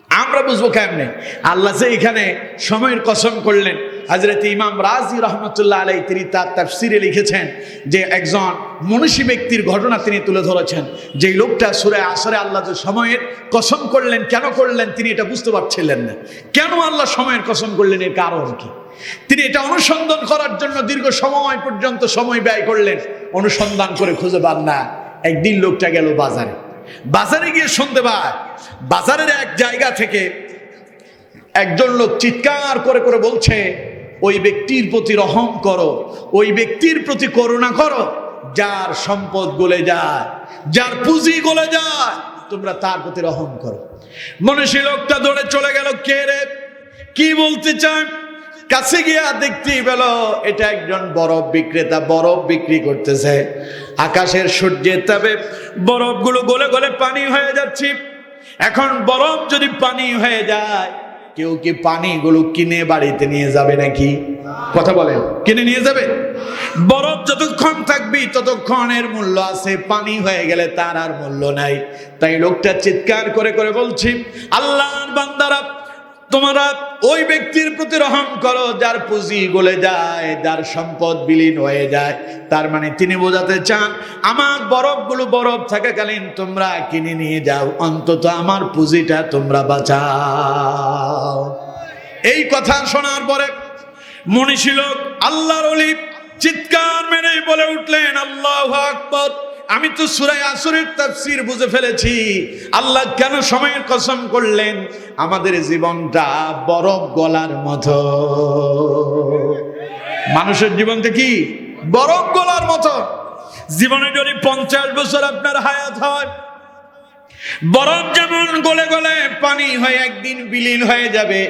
আমরা বুঝবো কেমনে? আল্লাহ যে এখানে সময়ের কসম করলেন, হযরত ইমাম রাজি রহমতুল্লাহ আলাইহি তিনি তার তাফসিরে লিখেছেন যে একজন মনীষী ব্যক্তির ঘটনা তিনি তুলে ধরেছেন। যেই লোকটা সূরা আসরে আল্লাহ যে সময়ের কসম করলেন, কেন করলেন তিনি এটা বুঝতে পারছিলেন না। কেন আল্লাহ সময়ের কসম করলেন, এর কারণ কি? তিনি এটা অনুসন্ধান করার জন্য দীর্ঘ সময় পর্যন্ত সময় ব্যয় করলেন, অনুসন্ধান করে খুঁজে পান না। একদিন লোকটা গেল বাজারে, বাজারে গিয়ে শুনতে পায় বাজারের এক জায়গা থেকে একজন লোক চিৎকার করে করে বলছে, ওই ব্যক্তির প্রতি রহম করো, ওই ব্যক্তির প্রতি করুণা করো, যার সম্পদ গলে যায়, যার পুঁজি গলে যায়, তোমরা তার প্রতি রহম করো। মনীষী লোকটা দৌড়ে চলে গেল, কে রে, কি বলতে চায়? কাছে গিয়া দেখতেই পেল এটা একজন বরফ বিক্রেতা, বরফ বিক্রি করতেছে। আকাশের সূর্যের তাপে বরফগুলো গলে গলে পানি হয়ে যাচ্ছে। এখন বরফ যদি পানি হয়ে যায়, কেউ কি পানিগুলো কিনে বাড়িতে নিয়ে যাবে নাকি? কথা বলেন, কিনে নিয়ে যাবে? বরফ যতক্ষণ থাকবে ততক্ষণের মূল্য আছে, পানি হয়ে গেলে তার আর মূল্য নাই। তাই লোকটা চিৎকার করে করে বলছি, আল্লাহর বান্দারা, তোমরা ওই ব্যক্তির প্রতি রহম করো যার পুঁজি গলে যায়, যার সম্পদ বিলীন হয়ে যায়। তার মানে তিনি বোঝাতে চান, আমার বরফগুলো বরফ থাকাকালীন তোমরা কিনে নিয়ে যাও, অন্তত আমার পুঁজিটা তোমরা বাঁচাও। এই কথা শোনার পরে মনীষী লোক, আল্লাহর ওলি চিৎকার মেরে বলে উঠলেন, আল্লাহু আকবার, আমি তো সূরা আসরের তাফসীর বুঝে ফেলেছি। আল্লাহ কেন সময়ের কসম করলেন? আমাদের জীবনটা বরফ গলার মতো। মানুষের জীবনটা কি? বরফ গলার মতো। জীবনে যদি 50 বছর আপনার হায়াত হয়, বরফ যেমন গলে গলে পানি হয়ে একদিন বিলীন হয়ে যাবে,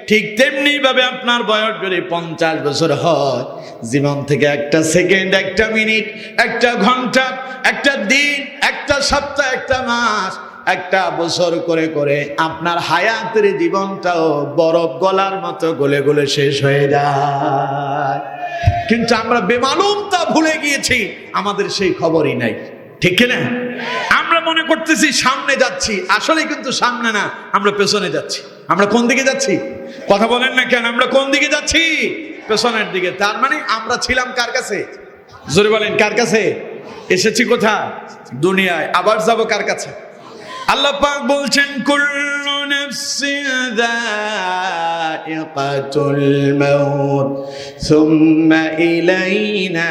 ঠিক তেমনি ভাবে আপনার বয়স যদি 50 বছর হয়, জীবন থেকে একটা সেকেন্ড, একটা মিনিট, একটা ঘন্টা, একটা দিন, একটা সপ্তাহ, একটা মাস, একটা বছর করে করে আপনার হায়াতের জীবনটাও বরফ গলার মতো গলে গলে শেষ হয়ে যায়। কিন্তু আমরা বেমালুম তা ভুলে গিয়েছি, আমাদের সেই খবরই নাই, ঠিক না? আমরা মনে করতেছি সামনে যাচ্ছি, আসলে কিন্তু সামনে না, আমরা পেছনে যাচ্ছি। আমরা কোন দিকে যাচ্ছি? কথা বলেন না কেন? আমরা কোন দিকে যাচ্ছি? পেছনের দিকে। তার মানে আমরা ছিলাম কার কাছে? জোরে বলেন, কার কাছে? এসেছি কোথায়? দুনিয়ায়। আবার যাব কার কাছে? আল্লাহ পাক বলছেন, কুল্লু নাফসিন যায়িকাতুল মাউত সুম্মা ইলাইনা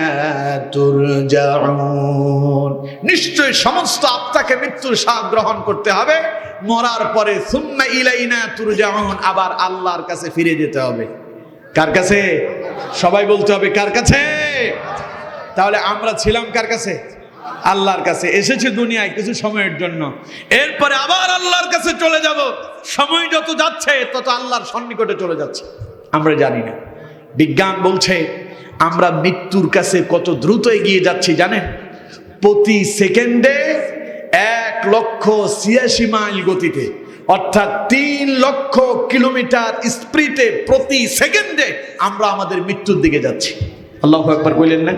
তুরজাউন। নিশ্চয় সমস্ত আত্মাকে মৃত্যুর স্বাদ গ্রহণ করতে হবে, মরার পরে সুম্মা ইলাইনা তুরজাউন, আবার আল্লাহর কাছে ফিরে যেতে হবে। কার কাছে? সবাই বলতে হবে, কার কাছে? তাহলে আমরা ছিলাম কার কাছে? আল্লাহর কাছে। এসেছি দুনিয়ায় কিছু সময়ের জন্য, এরপরে আবার আল্লাহর কাছে চলে যাব। সময় যত যাচ্ছে তত আল্লাহর সন্নিকটে চলে যাচ্ছে, আমরা জানি না। বিজ্ঞান বলছে আমরা মৃত্যুর কাছে কত দ্রুত এগিয়ে যাচ্ছি জানেন? প্রতি সেকেন্ডে 1,86,000 মাইল গতিতে, অর্থাৎ 3 লক্ষ কিলোমিটার স্পিডে প্রতি সেকেন্ডে আমরা আমাদের মৃত্যুর দিকে যাচ্ছি। আল্লাহু আকবার কইলেন না?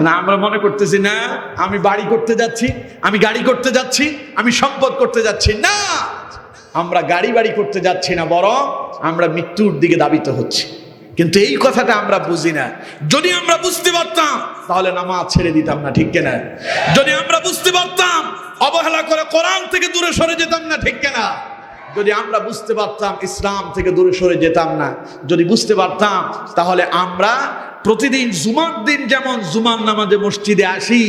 না, আমরা মনে করতেছি না আমি বাড়ি করতে যাচ্ছি, আমি গাড়ি করতে যাচ্ছি, আমি সম্পদ করতে যাচ্ছি। না, আমরা গাড়ি বাড়ি করতে যাচ্ছি না, বরং আমরা মৃত্যুর দিকে ধাবিত হচ্ছি। কিন্তু এই কথাটা আমরা বুঝি না। যদি আমরা বুঝতে পারতাম তাহলে নামাজ ছেড়ে দিতাম না, ঠিক কিনা? যদি আমরা বুঝতে পারতাম অবহেলা করে কোরআন থেকে দূরে সরে যেতাম না, ঠিক কিনা? যদি আমরা বুঝতে পারতাম ইসলাম থেকে দূরে সরে যেতাম না, যদি বুঝতে পারতাম তাহলে আমরা প্রতিদিন জুমার দিন যেমন জুমার নামাজে মসজিদে আসি,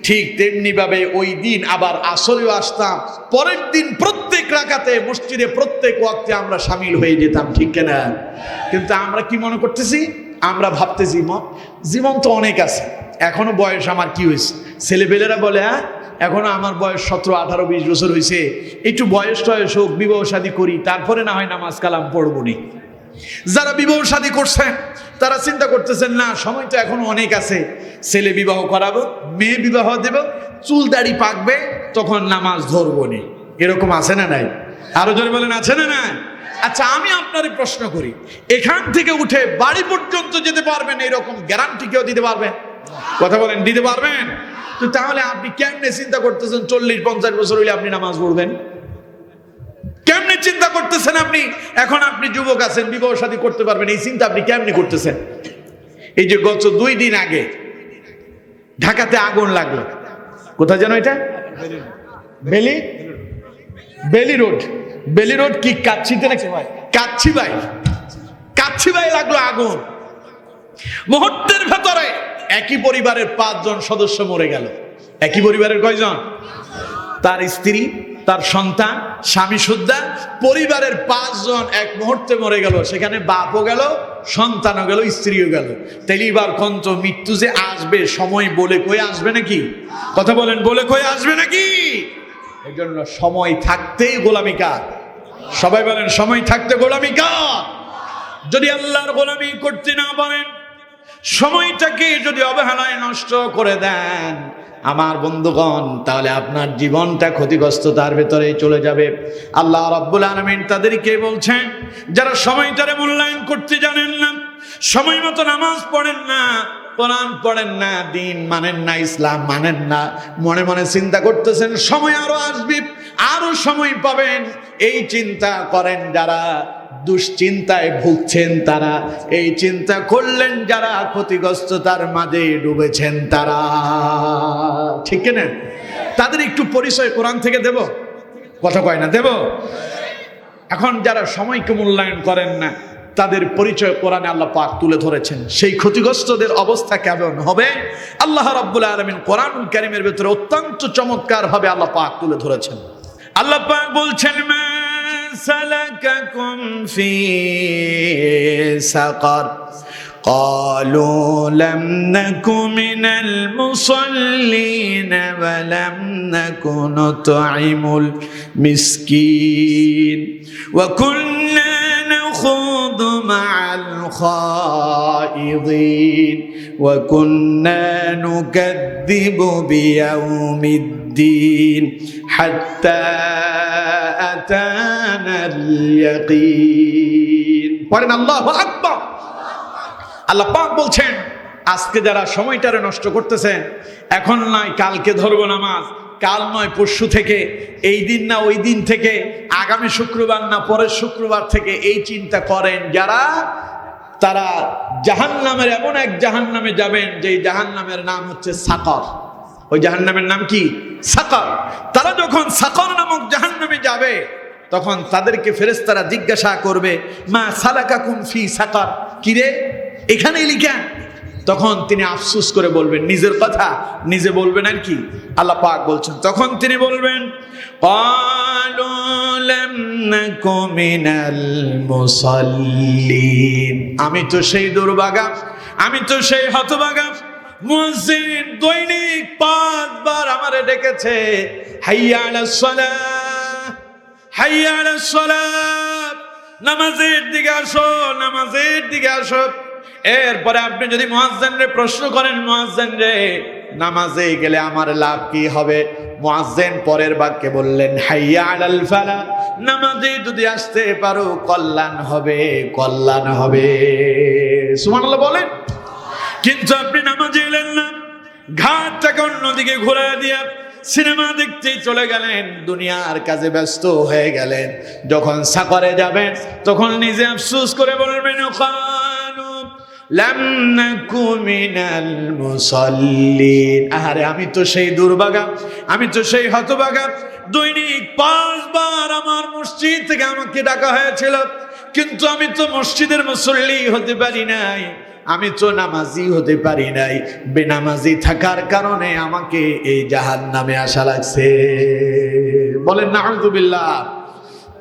ঠিক তেমনি ভাবে ওই দিন আবার আসরেও আসতাম, পরের দিন প্রত্যেক রাকাতে মসজিদে প্রত্যেক ওয়াক্তে আমরা শামিল হয়ে যেতাম, ঠিক কিনা? কিন্তু আমরা কি মনে করতেছি? আমরা ভাবতেছি জীবন তো অনেক আছে, এখনো বয়স আমার কি হয়েছে? ছেলেপেলেরা বলে, হ্যাঁ এখনো আমার বয়স 17, 18, 20 বছর হয়েছে, একটু বয়স টয়স হোক, বিবাহ শাদী করি, তারপরে না হয় নামাজ কালাম পড়বনি। যারা বিবাহ শাদী করছেন তারা চিন্তা করতেছেন, না সময় তো এখনো অনেক আছে, ছেলে বিবাহ করাবো, মেয়ে বিবাহ দেব, চুল দাড়ি পাকবে, তখন নামাজ ধরবো নি। এরকম আছে না নাই? আরো জোরে বলেন, আছে না নাই? আচ্ছা, আমি আপনারে প্রশ্ন করি, এখান থেকে উঠে বাড়ি পর্যন্ত যেতে পারবেন এরকম গ্যারান্টি কেউ দিতে পারবেন? কথা বলেন, দিতে পারবেন? তো তাহলে আপনি কেমনে চিন্তা করতেছেন 40-50 বছর হইলে আপনি নামাজ পড়বেন? কেমনে চিন্তা করতেছেন আপনি এখন আপনি যুবক আছেন, বিবাহ শাদী করতে পারবেন, এই চিন্তা আপনি কেমনে করতেছেন? এই যে গত 2 দিন আগে ঢাকাতে আগুন লাগলো, কোথায় যেন এটা বেলি রোড কি কাচ্ছিতে নাকি? কাচ্ছি ভাই লাগলো আগুন। মুহূর্তের ভেতরে একই পরিবারের 5 জন সদস্য মরে গেল। একই পরিবারের কয়জন? তার স্ত্রী, তার সন্তান, স্বামী সুদ্ধা, পরিবারের 5 জন এক মুহূর্তে মরে গেল। সেখানে বাপও গেল, সন্তানও গেল, স্ত্রীও গেল। তাইলে এবার কন্ত মৃত্যু যে আসবে সময় বলে কই আসবে নাকি? কথা বলেন, বলে কই আসবে নাকি? এই জন্য সময় থাকতেই গোলামি কার? সবাই বলেন, সময় থাকতে গোলামি কার? যদি আল্লাহর গোলামি করতে না পারেন, সময়টাকে যদি অবহেলায় নষ্ট করে দেন আমার বন্ধুগণ, তাহলে আপনার জীবনটা ক্ষতিগ্রস্ততার ভেতরেই চলে যাবে। আল্লাহ রাব্বুল আলামিন তাদেরকে বলছেন, যারা সময়টারে মূল্যায়ন করতে জানেন না, সময় মতো নামাজ পড়েন না, কোরআন পড়েন না, দিন মানেন না, ইসলাম মানেন না, মনে মনে চিন্তা করতেছেন সময় আরো আসবে, আরো সময় পাবেন, এই চিন্তা করেন যারা, দুশ্চিন্তায় ভুগছেন তারা, এই চিন্তা করলেন যারা, ক্ষতিগ্রস্ততার মাঝে ডুবেছেন তারা, ঠিক না? তাদের একটু পরিচয় কোরআন থেকে দেব, কথা কয় না, দেব? এখন যারা সময়কে মূল্যায়ন করেন না তাদের পরিচয় কোরআনে আল্লাহ পাক তুলে ধরেছেন। সেই ক্ষতিগ্রস্তদের অবস্থা কেমন হবে আল্লাহ রাব্বুল আলামিন কোরআনুল কারীমের ভিতরে অত্যন্ত চমৎকার ভাবে আল্লাহ পাক তুলে ধরেছেন। আল্লাহ পাক বলছেন, মা সালাকাকুম ফি সাকার قالوا لم نك من المصلين ولم نك نطعم المسكين وكنا نخوض مع الخائضين وكنا نكذب بيوم الدين حتى أتانا اليقين পড়েন আল্লাহু আকবার। আল্লাহ পাক বলছেন আজকে যারা সময়টারে নষ্ট করতেছেন, এখন নয় কালকে ধরবো নামাজ, কাল নয় পরশু থেকে, এই দিন না ওই দিন থেকে, আগামী শুক্রবার না পরের শুক্রবার থেকে এই চিন্তা করেন যারা, তারা জাহান্নামের এমন এক জাহান্নামে যাবেন যেই জাহান্নামের নাম হচ্ছে সাকর। ওই জাহান্নামের নাম কি? সাকর। তারা যখন সাকর নামক জাহান্নামে যাবে তখন তাদেরকে ফেরেশতারা জিজ্ঞাসা করবে মা সালাকাকুম ফি সাকর, কিরে এখানেই লিখেন? তখন তিনি আফসোস করে বলবেন, নিজের কথা নিজে বলবেন আর কি। আল্লাহ পাক বলছেন তখন তিনি বলবেন ক্বালু লাম নাকু মিনাল মুসাল্লিন, আমি তো সেই দুর্ভাগা, আমি তো সেই হতভাগা, মুয়াজ্জিন দৈনিক 5 বার আমারে ডেকেছে, হাইয়া আলাস সালাহ, হাইয়া আলাস সালাহ, নামাজের দিকে আসো, নামাজের দিকে আসো। এরপরে আপনি যদি মুয়াজ্জিনরে প্রশ্ন করেন, মুয়াজ্জিন রে নামাজে গেলে আমার লাভ কি হবে? মুয়াজ্জিন পরের বাক্যে বললেন হাইয়া আলাল ফালাহ, নামাজে যদি আসতে পারো কল্যাণ হবে, কল্যাণ হবে। সুবহানাল্লাহ বলেন। কিন্তু আপনি নামাজে এলেন না, ঘাটটাকে অন্যদিকে ঘুরিয়ে দিয়ে সিনেমা দেখতেই চলে গেলেন, দুনিয়ার কাজে ব্যস্ত হয়ে গেলেন। যখন সাকরে যাবেন তখন নিজে আফসোস করে বলবেন ক্বালু লাম নাকু মিনাল মুসাল্লিন, আরে আমি তো সেই দুর্ভাগা, আমি তো সেই হতভাগা, দৈনিক 5 বার আমার মসজিদ থেকে আমাকে ডাকা হয়েছিল, কিন্তু আমি তো মসজিদের মুসল্লি হতে পারি নাই, আমি তো নামাজি হতে পারি নাই, বেনামাজি থাকার কারণে আমাকে এই জাহান্নামে আসা লাগছে। বলেন নাউযুবিল্লাহ।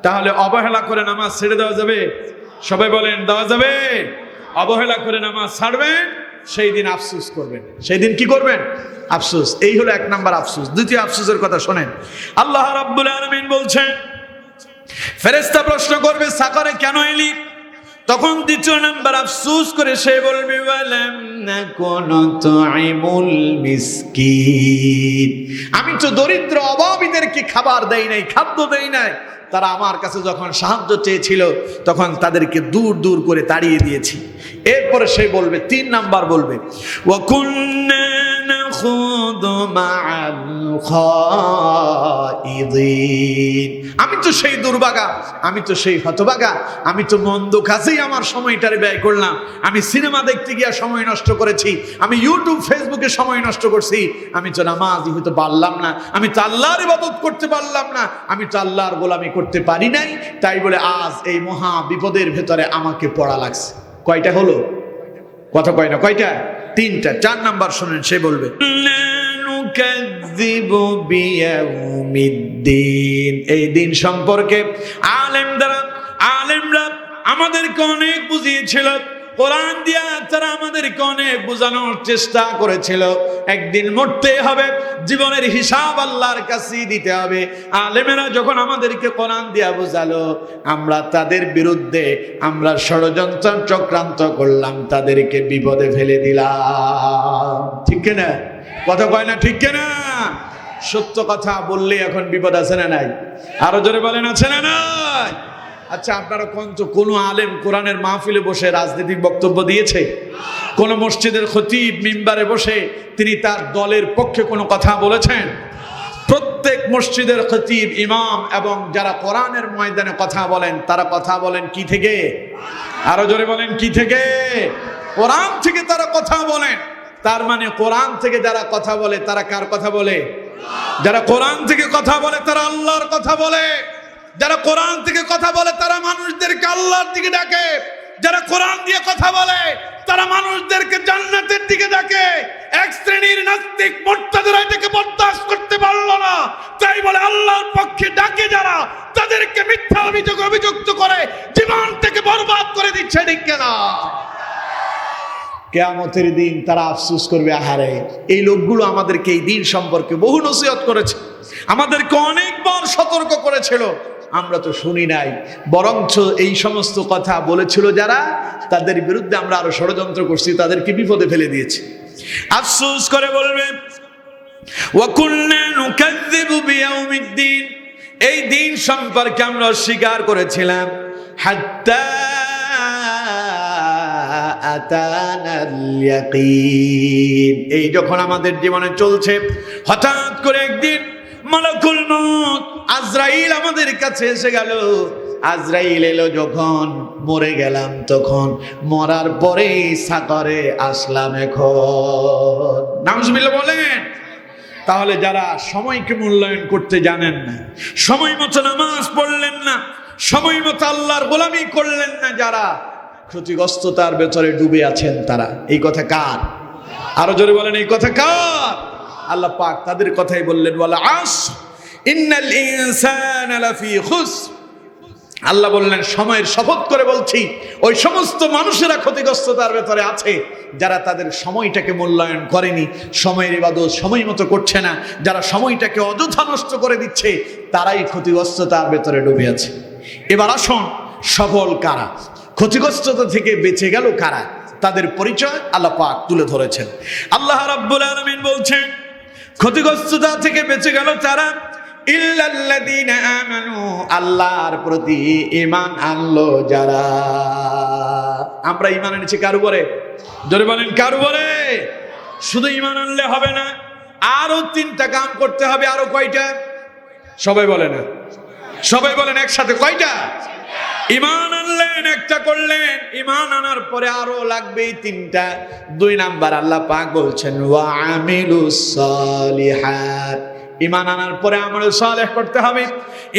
তাহলে অবহেলা করে নামাজ ছেড়ে দেওয়া যাবে? সবাই বলেন দেওয়া যাবে? অবহেলা করে নামাজ ছাড়বেন, সেই দিন আফসোস করবেন। সেই দিন কি করবেন? আফসোস। এই হলো 1 নাম্বার আফসোস। দ্বিতীয় আফসোসের কথা শোনেন। আল্লাহ রাব্বুল আলামিন বলছেন ফেরেশতা প্রশ্ন করবে সাকরে কেন এলি? তখন 2 নাম্বার আফসোস করে সে বলবে ওয়ালাম নাকুন তুইমুল মিসকিন, আমি তো দরিদ্র অভাবীদেরকে খাবার দেই নাই, খাদ্য দেই নাই। তারা আমার কাছে যখন সাহায্য চেয়েছিল তখন তাদেরকে দূর দূর করে তাড়িয়ে দিয়েছি। এরপরে সে বলবে 3 নাম্বার বলবে ওয়া কুন্না নাখুদু মাআল খাইদিন, আমি তো সেই দুর্ভাগা, আমি তো সেই হতভাগা, আমি তো মন্দ কাজেই আমার সময়টারে ব্যয় করলাম। আমি সিনেমা দেখতে গিয়ে সময় নষ্ট করেছি, আমি ইউটিউব ফেসবুকে সময় নষ্ট করছি, আমি তো নামাজই হতে পারলাম না, আমি তো আল্লাহর ইবাদত করতে পারলাম না, আমি তো আল্লাহর গোলামি করতে পারি নাই, তাই বলে আজ এই মহা বিপদের ভেতরে আমাকে পড়া লাগছে। কয়টা হলো? কথা কয় না, কয়টা? 3টা। 4 নাম্বার শুনেন, সে বলবে নুকাযযিবু বিয়াউমিদ্দিন, এই দিন সম্পর্কে আলেমরা আমাদেরকে অনেক বুঝিয়েছিল, কোরআন দিয়া তারা আমাদেরকে অনেক বোঝানোর চেষ্টা করেছিল। একদিন মরতে হবে, জীবনের হিসাব আল্লাহর কাছে দিতে হবে। আলেমেরা যখন আমাদেরকে কোরআন দিয়া বোঝালো, আমরা তাদের বিরুদ্ধে আমরা ষড়যন্ত্র চক্রান্ত করলাম, তাদেরকে বিপদে ফেলে দিলাম। ঠিক না? কথা কয় না, ঠিক না? সত্য কথা বললে এখন বিপদ আছে না নাই? আরো জোরে বলেন আছে না নাই? আচ্ছা আপনারা কোন তো কোনো আলেম কোরআনের মাহফিলে বসে রাজনৈতিক বক্তব্য দিয়েছে? কোন মসজিদের খতিব মিম্বারে বসে তিনি তার দলের পক্ষে কোনো কথা বলেছেন? প্রত্যেক মসজিদের খতিব, ইমাম এবং যারা কোরআনের ময়দানে কথা বলেন, তারা কথা বলেন কি থেকে? আরো জোরে বলেন কি থেকে? কোরআন থেকে তারা কথা বলেন। তার মানে কোরআন থেকে যারা কথা বলে তারা কার কথা বলে? যারা কোরআন থেকে কথা বলে তারা আল্লাহর কথা বলে। যারা কোরআন থেকে কথা বলে তারা মানুষদেরকে আল্লাহর দিকে ডাকে। যারা কোরআন দিয়ে কথা বলে তারা মানুষদেরকে জান্নাতের দিকে ডাকে। এক শ্রেণীর নাস্তিক মুরতাদিরা এটাকে বরদাস্ত করতে পারলো না, তাই বলে আল্লাহর পক্ষে ডাকে যারা, তাদেরকে মিথ্যা অভিযোগে অভিযুক্ত করে জীবন থেকে বরবাদ করে দিচ্ছে। ঠিক না? কিয়ামতের দিন তারা আফসোস করবে, আহারে এই লোকগুলো আমাদেরকে এই দিন সম্পর্কে বহু নসিহত করেছে, আমাদেরকে অনেকবার সতর্ক করেছিল, আমরা তো শুনি নাই, বরঞ্চ এই সমস্ত কথা বলেছিল যারা, তাদের বিরুদ্ধে আমরা আরো ষড়যন্ত্র করছি, তাদেরকে বিপদে ফেলে দিয়েছি। আফসোস করে বলবে, ওয়া কুল্লা নুকাযযিবু বিয়াউমিদ্দিন, এই দিন সম্পর্কে আমরা অস্বীকার করেছিলাম, হাত্তা আতানাল ইয়াকিন, এই যখন আমাদের জীবনে চলছে, হঠাৎ করে একদিন মালাকুল মউত আজরাইল আমাদের কাছে এসে গেল। আজরাইল এলো যখন, মরে গেলাম তখন, মরার পরে সাগরে আসলাম এখন। নাউজুবিল্লাহ বলেন। তাহলে যারা সময়কে মূল্যায়ন করতে জানেন না, সময় মতো নামাজ পড়লেন না, সময় মতো আল্লাহর গোলামি করলেন না, যারা ক্ষতিগ্রস্ততার ভেতরে ডুবে আছেন, তারা, এই কথা কার? আরো জোরে বলেন, এই কথা কার? আল্লাহ পাক তাদের কথাই বললেন, ওয়াল আসর ইন্নাল ইনসানা লাফি খুসর। আল্লাহ বললেন, সময়ের শপথ করে বলছি, ওই সমস্ত মানুষেরা ক্ষতিগ্রস্ততার ভেতরে আছে যারা তাদের সময়টাকে মূল্যায়ন করেনি, সময়ের ইবাদত সময় মতো করছে না, যারা সময়টাকে অযথা নষ্ট করে দিচ্ছে, তারাই ক্ষতিগ্রস্ততার ভেতরে ডুবে আছে। এবার আসুন, সফল কারা, ক্ষতিগ্রস্ততা থেকে বেঁচে গেল কারা, তাদের পরিচয় আল্লাহ পাক তুলে ধরেছেন। আল্লাহ রাব্বুল আলামিন বলছেন, ক্ষতিগ্রস্ততা থেকে বেঁচে গেল তারা, ইল্লাল্লাযীনা আমানু, আল্লাহর প্রতি ঈমান আনলো যারা। আমরা ঈমান এনেছি কার উপরে? জোরে বলেন, কার উপরে? শুধু ঈমান আনলে হবে না, আরো 3টা কাম করতে হবে। আরো কয়টা? সবাই বলে না, সবাই বলেন একসাথে, কয়টা? ঈমান আনলেন, একটা করলেন, ঈমান আনার পরে আরো লাগবে 3টা। 2 নাম্বার আল্লাহ পাক বলছেন, ওয়া আমিলুস সালিহাত, ঈমান আনার পরে আমল সালেহ করতে হবে।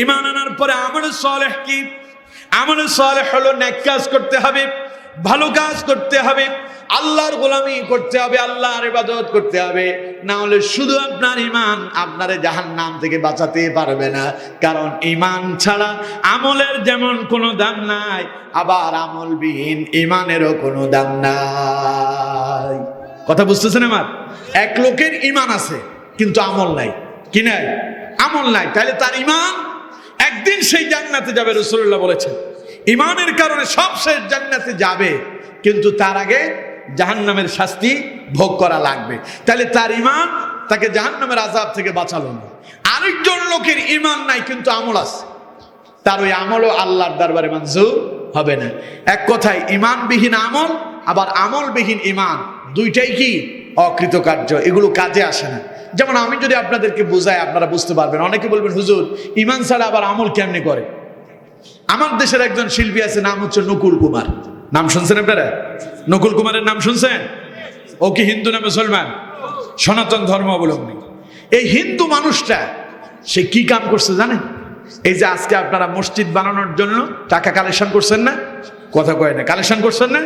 ঈমান আনার পরে আমল সালেহ কি? আমল সালেহ হলো নেক কাজ করতে হবে, ভালো কাজ করতে হবে, আল্লাহর গোলামি করতে হবে, আল্লাহর ইবাদত করতে হবে। না হলে শুধু আপনার ঈমান আপনারে জাহান্নাম থেকে বাঁচাতে পারবে না। কারণ ঈমান ছাড়া আমলের যেমন কোনো দাম নাই, আবার আমলবিহীন ঈমানেরও কোনো দাম নাই। কথা বুঝতেছেন আমার? এক লোকের ঈমান আছে কিন্তু আমল নাই, কি নাই? আমল নাই। তাহলে তার ঈমান, একদিন সেই জান্নাতে যাবে, রাসূলুল্লাহ বলেছেন ঈমানের কারণে সব শেষ জান্নাতে যাবে, কিন্তু তার আগে জাহান্নামের শাস্তি ভোগ করা লাগবে। তাহলে তার ঈমান তাকে জাহান্নামের আযাব থেকে বাঁচালো না। আরেকজন লোকের ঈমান নাই কিন্তু আমল আছে, তার ওই আমলও আল্লাহর দরবারে মঞ্জুর হবে না। এক কথায় ঈমানবিহীন আমল আবার আমলবিহীন ঈমান, দুইটাই কি? অকৃতকার্য, এগুলো কাজে আসে না। যেমন আমি যদি আপনাদেরকে বোঝাই, আপনারা বুঝতে পারবেন। অনেকে বলবেন, হুজুর ঈমান ছাড়া আবার আমল কেমনে করে? আমার দেশের একজন শিল্পী আছে, নাম হচ্ছে নকুল কুমার। নাম শুনছেন আপনারা? নকুল কুমারের নাম শুনছেন? ও কি হিন্দু না মুসলমান? সনাতন ধর্ম অবলম্বী। এই হিন্দু মানুষটা সে কি কাম করছে জানেন? এই যে আজকে আপনারা মসজিদ বানানোর জন্য টাকা কালেকশন করছেন না? কথা কয় না, কালেকশন করছেন না?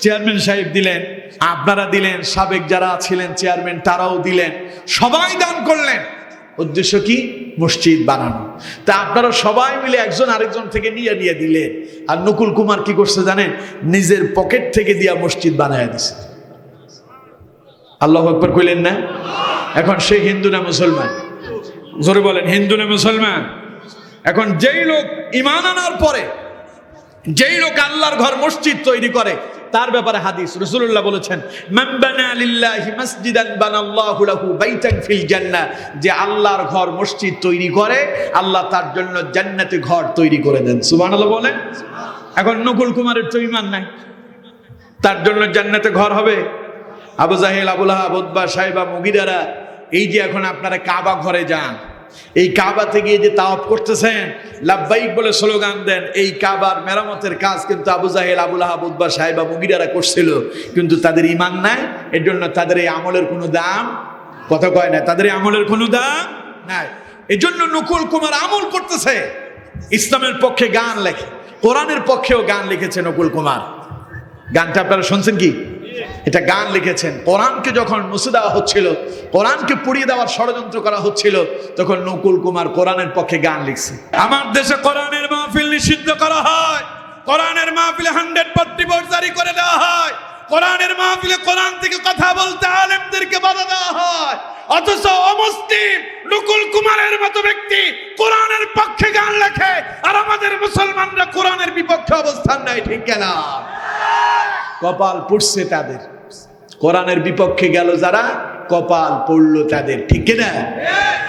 চেয়ারম্যান সাহেব দিলেন, আপনারা দিলেন, সাবেক যারা ছিলেন চেয়ারম্যান তারাও দিলেন, সবাই দান করলেন। উদ্দেশ্য কি? মসজিদ বানানো। তা আপনারা সবাই মিলে একজন আরেকজন থেকে নিয়ে নিয়ে দিলেন। আর নকুল কুমার কি করছে জানেন? নিজের পকেট থেকে দিয়া মসজিদ বানায় দিছে। আল্লাহু আকবার কইলেন না? এখন সে হিন্দু না মুসলমান? জোরে বলেন, হিন্দু না মুসলমান? এখন যেই লোক ঈমান আনার পরে, যেই লোক আল্লাহর ঘর মসজিদ তৈরি করে, তার ব্যাপারে হাদিস, রাসূলুল্লাহ বলেছেন, মান বানা লিল্লাহি মাসজিদান বানাল্লাহু লাহু বাইতান ফিল জান্নাহ, যে আল্লাহর ঘর মসজিদ তৈরি করে, আল্লাহ তার জন্য জান্নাতে ঘর তৈরি করে দেন। সুবহানাল্লাহ বলেন। এখন নকুল কুমারের তো ঈমান নাই, তার জন্য জান্নাতে ঘর হবে? আবু জাহেল, আবু লাহাব, উতবা, সাইবা, মুগিরারা, এই যে এখন আপনারা কাবা ঘরে যান, এই কাবাতে গিয়ে যে তাওয়াফ করতেছেন, লাব্বাইক বলে স্লোগান দেন, এই কাবার মেরামতের কাজ কিন্তু আবু জাহেল, আবু লাহাব, উতবা, সাইবা, মুগিরারা করছিল, কিন্তু তাদের ঈমান নাই। এর জন্য তাদের এই আমলের কোনো দাম, কথা কয় না, তাদের এই আমলের কোনো দাম নাই। এই জন্য নকুল কুমার আমল করতেছে, ইসলামের পক্ষে গান লেখে, কোরআনের পক্ষেও গান লিখেছে নকুল কুমার। গানটা আপনারা শুনছেন কি? এটা গান লিখেছেন। কোরআনকে যখন মুছে দেওয়া হচ্ছিল, কোরআনকে পুড়িয়ে দেওয়ার ষড়যন্ত্র করা হচ্ছিল, তখন নকুল কুমার কোরআনের পক্ষে গান লিখছে। আমার দেশে কোরআনের মাহফিল নিষিদ্ধ করা হয়, কোরআনের মাহফিলে 100% জারি করে দেওয়া হয়। কোরআনের মাহফিলে কোরআন থেকে কথা বলতে আলেমদেরকে বাধা দেওয়া হয়, অথচ অমুসলিম নকুল কুমারের মতো ব্যক্তি কোরআনের পক্ষে গান লেখে, আর আমাদের মুসলমানরা কোরআনের বিপক্ষে অবস্থান নেয়। ঠিক কিনা? কপাল পুড়ছে তাদের, কোরআনের বিপক্ষে গেল যারা, কপাল পড়লো তাদের। ঠিক কিনা?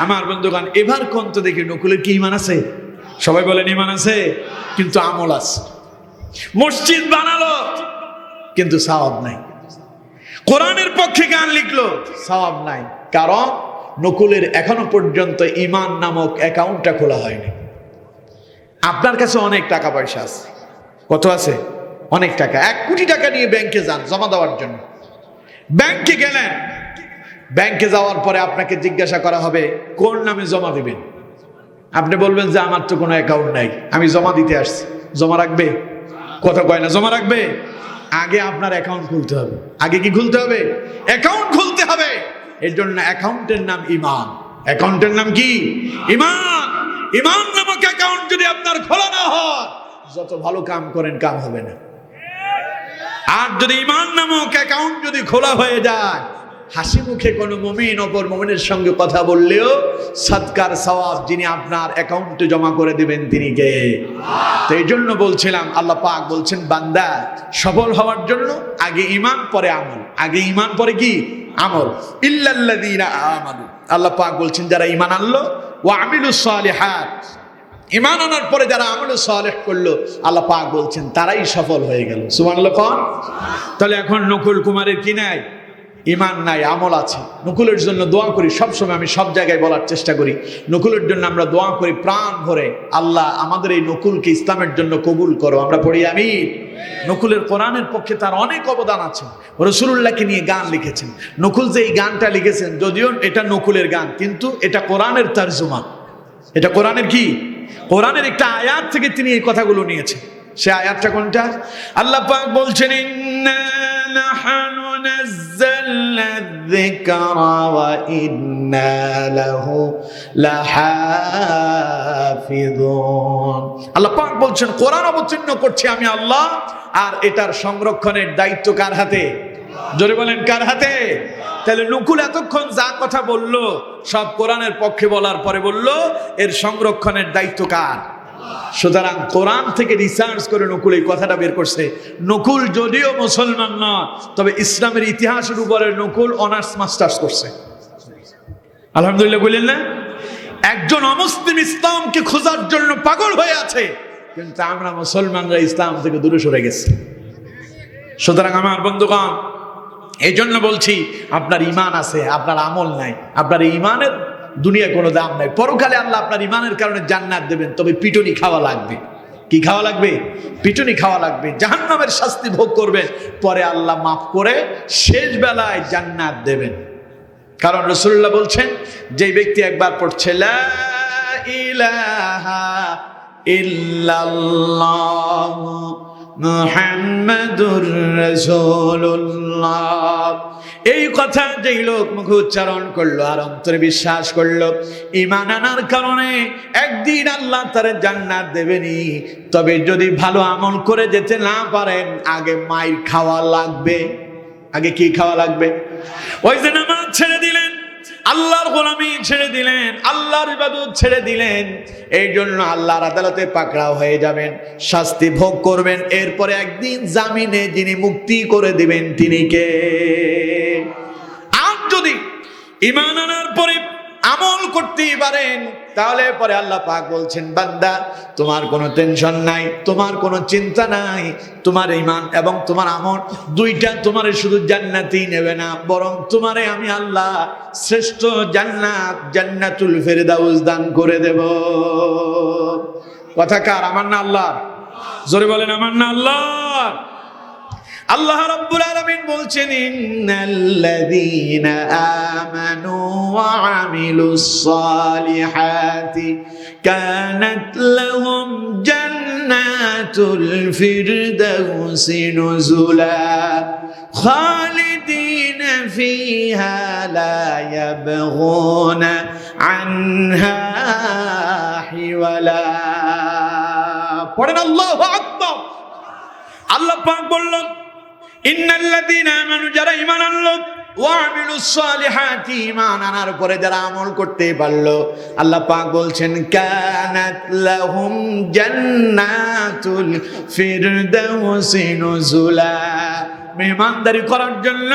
আমার বন্ধুগণ, এবার কোন তো দেখি নকুলের কি ঈমান আছে? সবাই বলেন ঈমান আছে, কিন্তু আমল আছে। মসজিদ বানালো কিন্তু সওয়াব নাই, কোরআনের পক্ষে গান লিখলো সওয়াব নাই, কারণ নকুলের এখনো পর্যন্ত ঈমান নামক অ্যাকাউন্টটা খোলা হয়নি। আপনার কাছে অনেক টাকা পয়সা আছে, কত আছে? অনেক টাকা, 1 কোটি টাকা নিয়ে ব্যাংকে যান জমা দেওয়ার জন্য। ব্যাংকে গেলেন, ব্যাংকে যাওয়ার পরে আপনাকে জিজ্ঞাসা করা হবে কোন নামে জমা দিবেন। আপনি বলবেন যে আমার তো কোনো অ্যাকাউন্ট নাই, আমি জমা দিতে আসছি। জমা রাখবে? কথা কয় না, জমা রাখবে? আগে আপনার অ্যাকাউন্ট খুলতে হবে। আগে কি খুলতে হবে? অ্যাকাউন্ট খুলতে হবে। এর জন্য অ্যাকাউন্টের নাম ঈমান। অ্যাকাউন্টের নাম কি? ঈমান। ঈমান নামক অ্যাকাউন্ট যদি আপনার খোলা না হয়, যত ভালো কাম করেন কাম হবে না। আর যদি ঈমান নামক অ্যাকাউন্ট যদি খোলা হয়ে যায়, হাসি মুখে কোনো মুমিন অপর মুমিনের সঙ্গে কথা বললেও সাদকার সওয়াব যিনি আপনার অ্যাকাউন্টে জমা করে দিবেন তিনি কে? তো এই জন্য বলছিলাম, আল্লাহ পাক বলছেন বান্দা সফল হওয়ার জন্য আগে ঈমান পরে আমল। আগে ঈমান পরে কি? আমল। ইল্লাল্লাযীনা আমানু, আল্লাহ পাক বলছেন যারা ঈমান আনলো, ওয়া আমিলুস সালিহাত, ঈমান আনার পরে যারা আমল সালেহ করলো, আল্লাহ পাক বলছেন তারাই সফল হয়ে গেল। সুবহানাল্লাহ। কোন? তাহলে এখন নকুল কুমারের কি নাই? ঈমান নাই, আমল আছে। নকুলের জন্য দোয়া করি সবসময়, আমি সব জায়গায় বলার চেষ্টা করি, নকুলের জন্য আমরা দোয়া করি প্রাণ ভরে, আল্লাহ আমাদের এই নকুলকে ইসলামের জন্য কবুল করো। আমরা পড়ি আমিন। নকুলের কোরআনের পক্ষে তার অনেক অবদান আছে। রাসূলুল্লাহকে নিয়ে গান লিখেছেন। নকুল যে এই গানটা লিখেছেন, যদিও এটা নকুলের গান, কিন্তু এটা কোরআনের তরজমা। এটা কোরআনের কি? কোরআনের একটা আয়াত থেকে তিনি এই কথাগুলো নিয়েছেন। সে আয়াতটা কোনটা? আল্লাহ পাক বলছেন ইন্না নাহনু নাযালনা যিকরা ওয়া ইন্না লাহু লাহাফিযুন। আল্লাহ পাক বলছেন কোরআন অবতীর্ণ করছি আমি আল্লাহ, আর এটার সংরক্ষণের দায়িত্ব কার হাতে? জোরে বলেন কার হাতে? তাহলে নকুল এতক্ষণ যা কথা বললো সব কোরআনের পক্ষে বলার পরে বলল এর সংরক্ষণের দায়িত্ব কার? সুতরাং কোরআন থেকে রিসার্চ করে নকুল এই কথাটা বের করছে। নকুল যদিও মুসলমান নয়, তবে ইসলামের ইতিহাসের উপরে নকুল অনার্স মাস্টার্স করছে। আলহামদুলিল্লাহ বললেন না? একজন অমুসলিম ইসলামকে খোঁজার জন্য পাগল হয়ে আছে, কিন্তু আমরা মুসলমানরা ইসলাম থেকে দূরে সরে গেছি। সুতরাং আমার বন্ধুগণ, এই জন্য বলছি আপনার ঈমান আছে, আপনার আমল নাই, আপনার ঈমানের দুনিয়া কোনো দাম নাই। পরকালে আল্লাহ আপনার ঈমানের কারণে জান্নাত দেবেন, তবে পিটুনি খাওয়া লাগবে। কি খাওয়া লাগবে? পিটুনি খাওয়া লাগবে, জাহান্নামের শাস্তি ভোগ করবেন, পরে আল্লাহ মাফ করে শেষ বেলায় জান্নাত দেবেন। কারণ রাসূলুল্লাহ বলছেন যে ব্যক্তি একবার পড়ছে লা ইলাহা ইল্লাল্লাহ মুহাম্মাদুর রাসূলুল্লাহ, এই কথা যেই লোক মুখে উচ্চারণ করলো আর অন্তরে বিশ্বাস করলো, ঈমান আনার কারণে একদিন আল্লাহ তারে জান্নাত দেবেনি। তবে যদি ভালো আমল করে যেতে না পারেন, আগে মাইর খাওয়া লাগবে। আগে কি খাওয়া লাগবে? ওই যে নামাজ ছেড়ে দিলেন, আল্লাহর গোলামি ছেড়ে দিলেন, আল্লাহর ইবাদত ছেড়ে দিলেন, এই জন্য আল্লাহর আদালতে পাকড়াও হয়ে যাবেন, শাস্তি ভোগ করবেন। এরপরে একদিন জামিনে যিনি মুক্তি করে দিবেন তিনি কে? আর যদি ঈমান আনার পরে আমল করতেই পারেন, তাহলে পরে আল্লাহ পাক বলছেন বান্দা তোমার কোনো টেনশন নাই, তোমার কোনো চিন্তা নাই, তোমার ঈমান এবং তোমার আমল দুইটা তোমারে শুধু জান্নাতেই নেবে না, বরং তোমারে আমি আল্লাহ শ্রেষ্ঠ জান্নাত, জান্নাতুল ফেরদাউস দান করে দেব। কথা কার? আমার না আল্লাহ? জোরে বলেন আমার না আল্লাহ? আল্লাহ রাব্বুল আলামিন বলছেন ইন্নাল্লাযীনা আমানু ওয়া আমিলুস সালিহাতি কানাত লাহুম জান্নাতুল ফিরদাউসি নুজুলা খালিদিনা ফিহা লা ইয়াবগুনা আনহা হিওয়ালা। পড়েন আল্লাহু আকবার। আল্লাহ পাক বললেন ইন্নাল্লাযীনা আমানু, যারা ঈমান আনলো, ওয়া আমিলুস সালিহাতি, ঈমান আনার পরে যারা আমল করতে পারলো, আল্লাহ পাক বলছেন কানাত লাহুম জান্নাতুল ফিরদাউসি নুজুলা। মেহমানদারি করার জন্য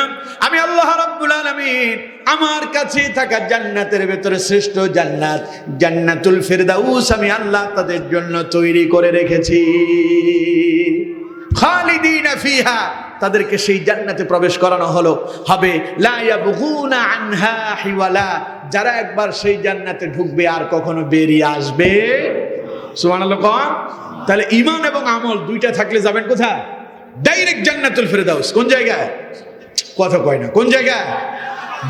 আমি আল্লাহ রাব্বুল আলামিন আমার কাছে থাকা জান্নাতের ভেতরে শ্রেষ্ঠ জান্নাত জান্নাতুল ফিরদাউস আমি আল্লাহ তাদের জন্য তৈরি করে রেখেছি। খালিদিনা ফিহা, তাদেরকে সেই জান্নাতে প্রবেশ করানো হলো হবে। লা ইয়াবগুনা আনহা হিওয়ালা, যারা একবার সেই জান্নাতে ঢুকবে আর কখনো বেরিয়ে আসবে। সুবহানাল্লাহ। তাহলে ঈমান এবং আমল দুইটা থাকলে যাবেন কোথায়? ডাইরেক্ট জান্নাতুল ফিরদাউস। কোন জায়গায়? কথা কয় না। কোন জায়গায়?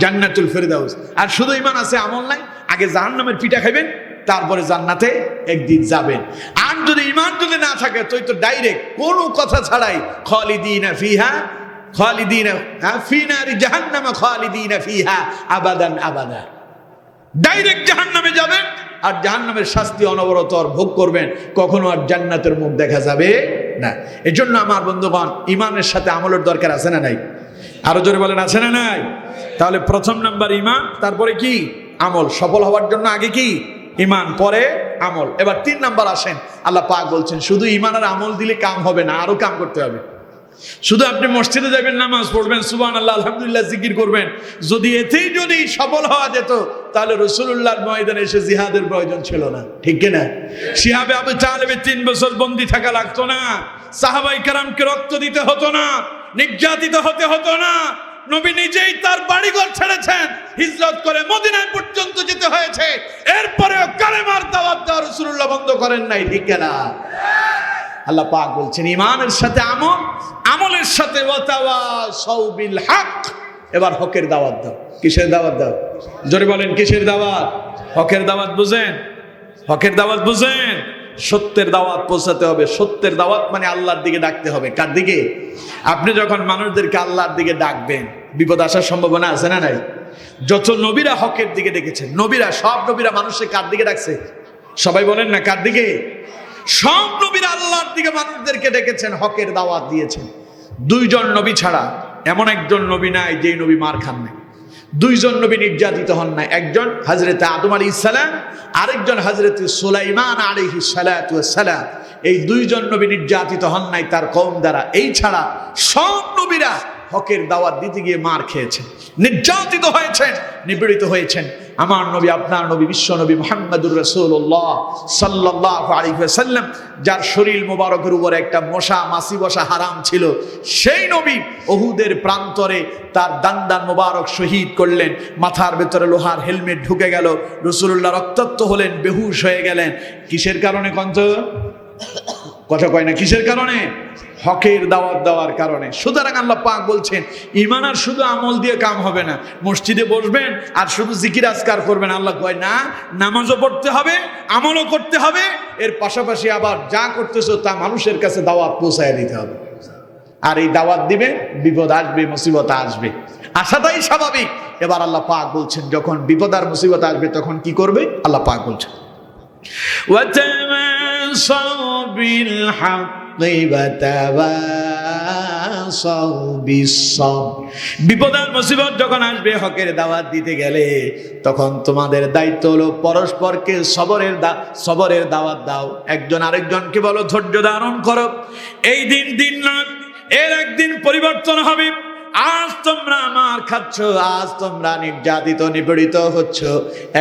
জান্নাতুল ফিরদাউস। আর শুধু ঈমান আছে আমল নাই, আগে জাহান্নামের পিঠা খাইবেন, তারপরে জান্নাতে একদিন যাবেন। আর যদি ঈমান যদি না থাকে তো ডাইরেক্ট কোনো কথা ছাড়াই খালিদিনা ফিহা, খালিদিনা ফি নারি জাহান্নাম খালিদিনা ফিহা আবাদান আবাদা। ডাইরেক্ট জাহান্নামে যাবেন আর জাহান্নামের শাস্তি অনবরত ভোগ করবেন, কখনো আর জান্নাতের মুখ দেখা যাবে না। এজন্য আমার বন্ধুগণ, ঈমানের সাথে আমলের দরকার আছে না নাই? আরো জোরে বলেন, আছে না নাই? তাহলে প্রথম নাম্বার ঈমান, তারপরে কি? আমল। সফল হওয়ার জন্য আগে কি? ঈমান, পরে আমল। এবার 3 নাম্বার আসেন। আল্লাহ পাক বলছেন শুধু ঈমান আর আমল দিলে কাম হবে না, আরো কাম করতে হবে। শুধু আপনি মসজিদে যাবেন, নামাজ পড়বেন, সুবহানাল্লাহ আলহামদুলিল্লাহ জিকির করবেন, যদি এতেই যদি সফল হওয়া যেত তাহলে রাসূলুল্লাহর ময়দানে এসে জিহাদের প্রয়োজন ছিল না। ঠিক কি না? শিহাবে আবু তালেবের 3 বছর বন্দী থাকা লাগতো না, সাহাবায়ে কেরামকে রক্ত দিতে হতো না, নির্যাতিত হতে হতো না। নবী নিজেই তার বাড়িঘর ছেড়েছেন, হিজরত করে মদিনা পর্যন্ত যেতে হয়েছে, এরপরেও কালেমার দাওয়াত দেওয়া রাসূলুল্লাহ বন্ধ করেন নাই। ঠিক কি না? আল্লাহ পাক বলছেন ঈমানের সাথে আমল, আমলের সাথে ওয়াতাওয়াসাউ বিল হক। এবার হকের দাওয়াত দাও। কিসের দাওয়াত দাও? জোরে বলেন, কিসের দাওয়াত? হকের দাওয়াত বুঝেন? হকের দাওয়াত বুঝেন? সত্যের দাওয়াত পৌঁছাতে হবে। সত্যের দাওয়াত মানে আল্লাহর দিকে ডাকতে হবে। কার দিকে? আপনি যখন মানুষদেরকে আল্লাহর দিকে ডাকবেন, বিপদ আসার সম্ভাবনা আছে না নাই? যত নবীরা হকের দিকে ডেকেছেন, নবীরা, সব নবীরা মানুষকে কার দিকে ডাকছে? সবাই বলেন না, কার দিকে? সব নবীরা আল্লাহর দিকে মানুষদেরকে ডেকেছেন, হকের দাওয়াত দিয়েছেন। 2 জন নবী ছাড়া এমন একজন নবী নাই যেই নবী মার খান নাই। 2 জন নবী নির্যাতিত হন নাই। একজন হযরতে আদম আলাইহিস সালাম, আরেকজন হযরতে সুলাইমান আলাইহিস সালাতু ওয়াস সালাম। এই 2 জন নবী নির্যাতিত হন নাই তার কওম দ্বারা। এই ছাড়া সব নবীরা হকের দাওয়াত দিতে গিয়ে মার খেয়েছেন, নির্যাতিত হয়েছেন, নিপীড়িত হয়েছেন। আমার নবী, আপনার নবী, বিশ্ব নবী মুহাম্মদুর রাসূলুল্লাহ সাল্লাল্লাহু আলাইহি ওয়াসাল্লাম, যার শরীর মোবারকের উপর একটা মশা মাছি বসা হারাম ছিল, সেই নবী উহুদের প্রান্তরে তার দান্দান মোবারক শহীদ করলেন। মাথার ভেতরে লোহার হেলমেট ঢুকে গেল, রাসূলুল্লাহ রক্তাক্ত হলেন, বেহুশ হয়ে গেলেন। কিসের কারণে? কন্ত কথা কয় না। কিসের কারণে? হকের দাওয়াত দেওয়ার কারণে। সুতরাং আল্লাহ পাক বলছেন ঈমান আর শুধু আমল দিয়ে কাম হবে না। মসজিদে বসবেন আর শুধু জিকির আজকার করবেন, আল্লাহ কয় না, নামাজও পড়তে হবে, আমলও করতে হবে, এর পাশাপাশি আবার যা করতেছো তা মানুষের কাছে দাওয়াত পৌঁছায় দিতে হবে। আর এই দাওয়াত দিবে, বিপদ আসবে, মুসিবত আসবে, আসাটাই স্বাভাবিক। এবার আল্লাহ পাক বলছেন যখন বিপদ আর মুসিবত আসবে তখন কি করবে? আল্লাহ পাক বলছেন ওয়াতাওয়াসাউ বিল হক বিপদ আর মুসিবত যখন আসবে, হকের দাওয়াত দিতে গেলে তখন তোমাদের দায়িত্ব হলো পরস্পরকে সবরের দাওয়াত দাও। একজন আরেকজনকে বলো ধৈর্য ধারণ করো। এই দিন নয়, এর একদিন পরিবর্তন হবে। আজ তোমরা মার খাচ্ছ, আজ তোমরা নির্যাতিত নিপীড়িত হচ্ছ,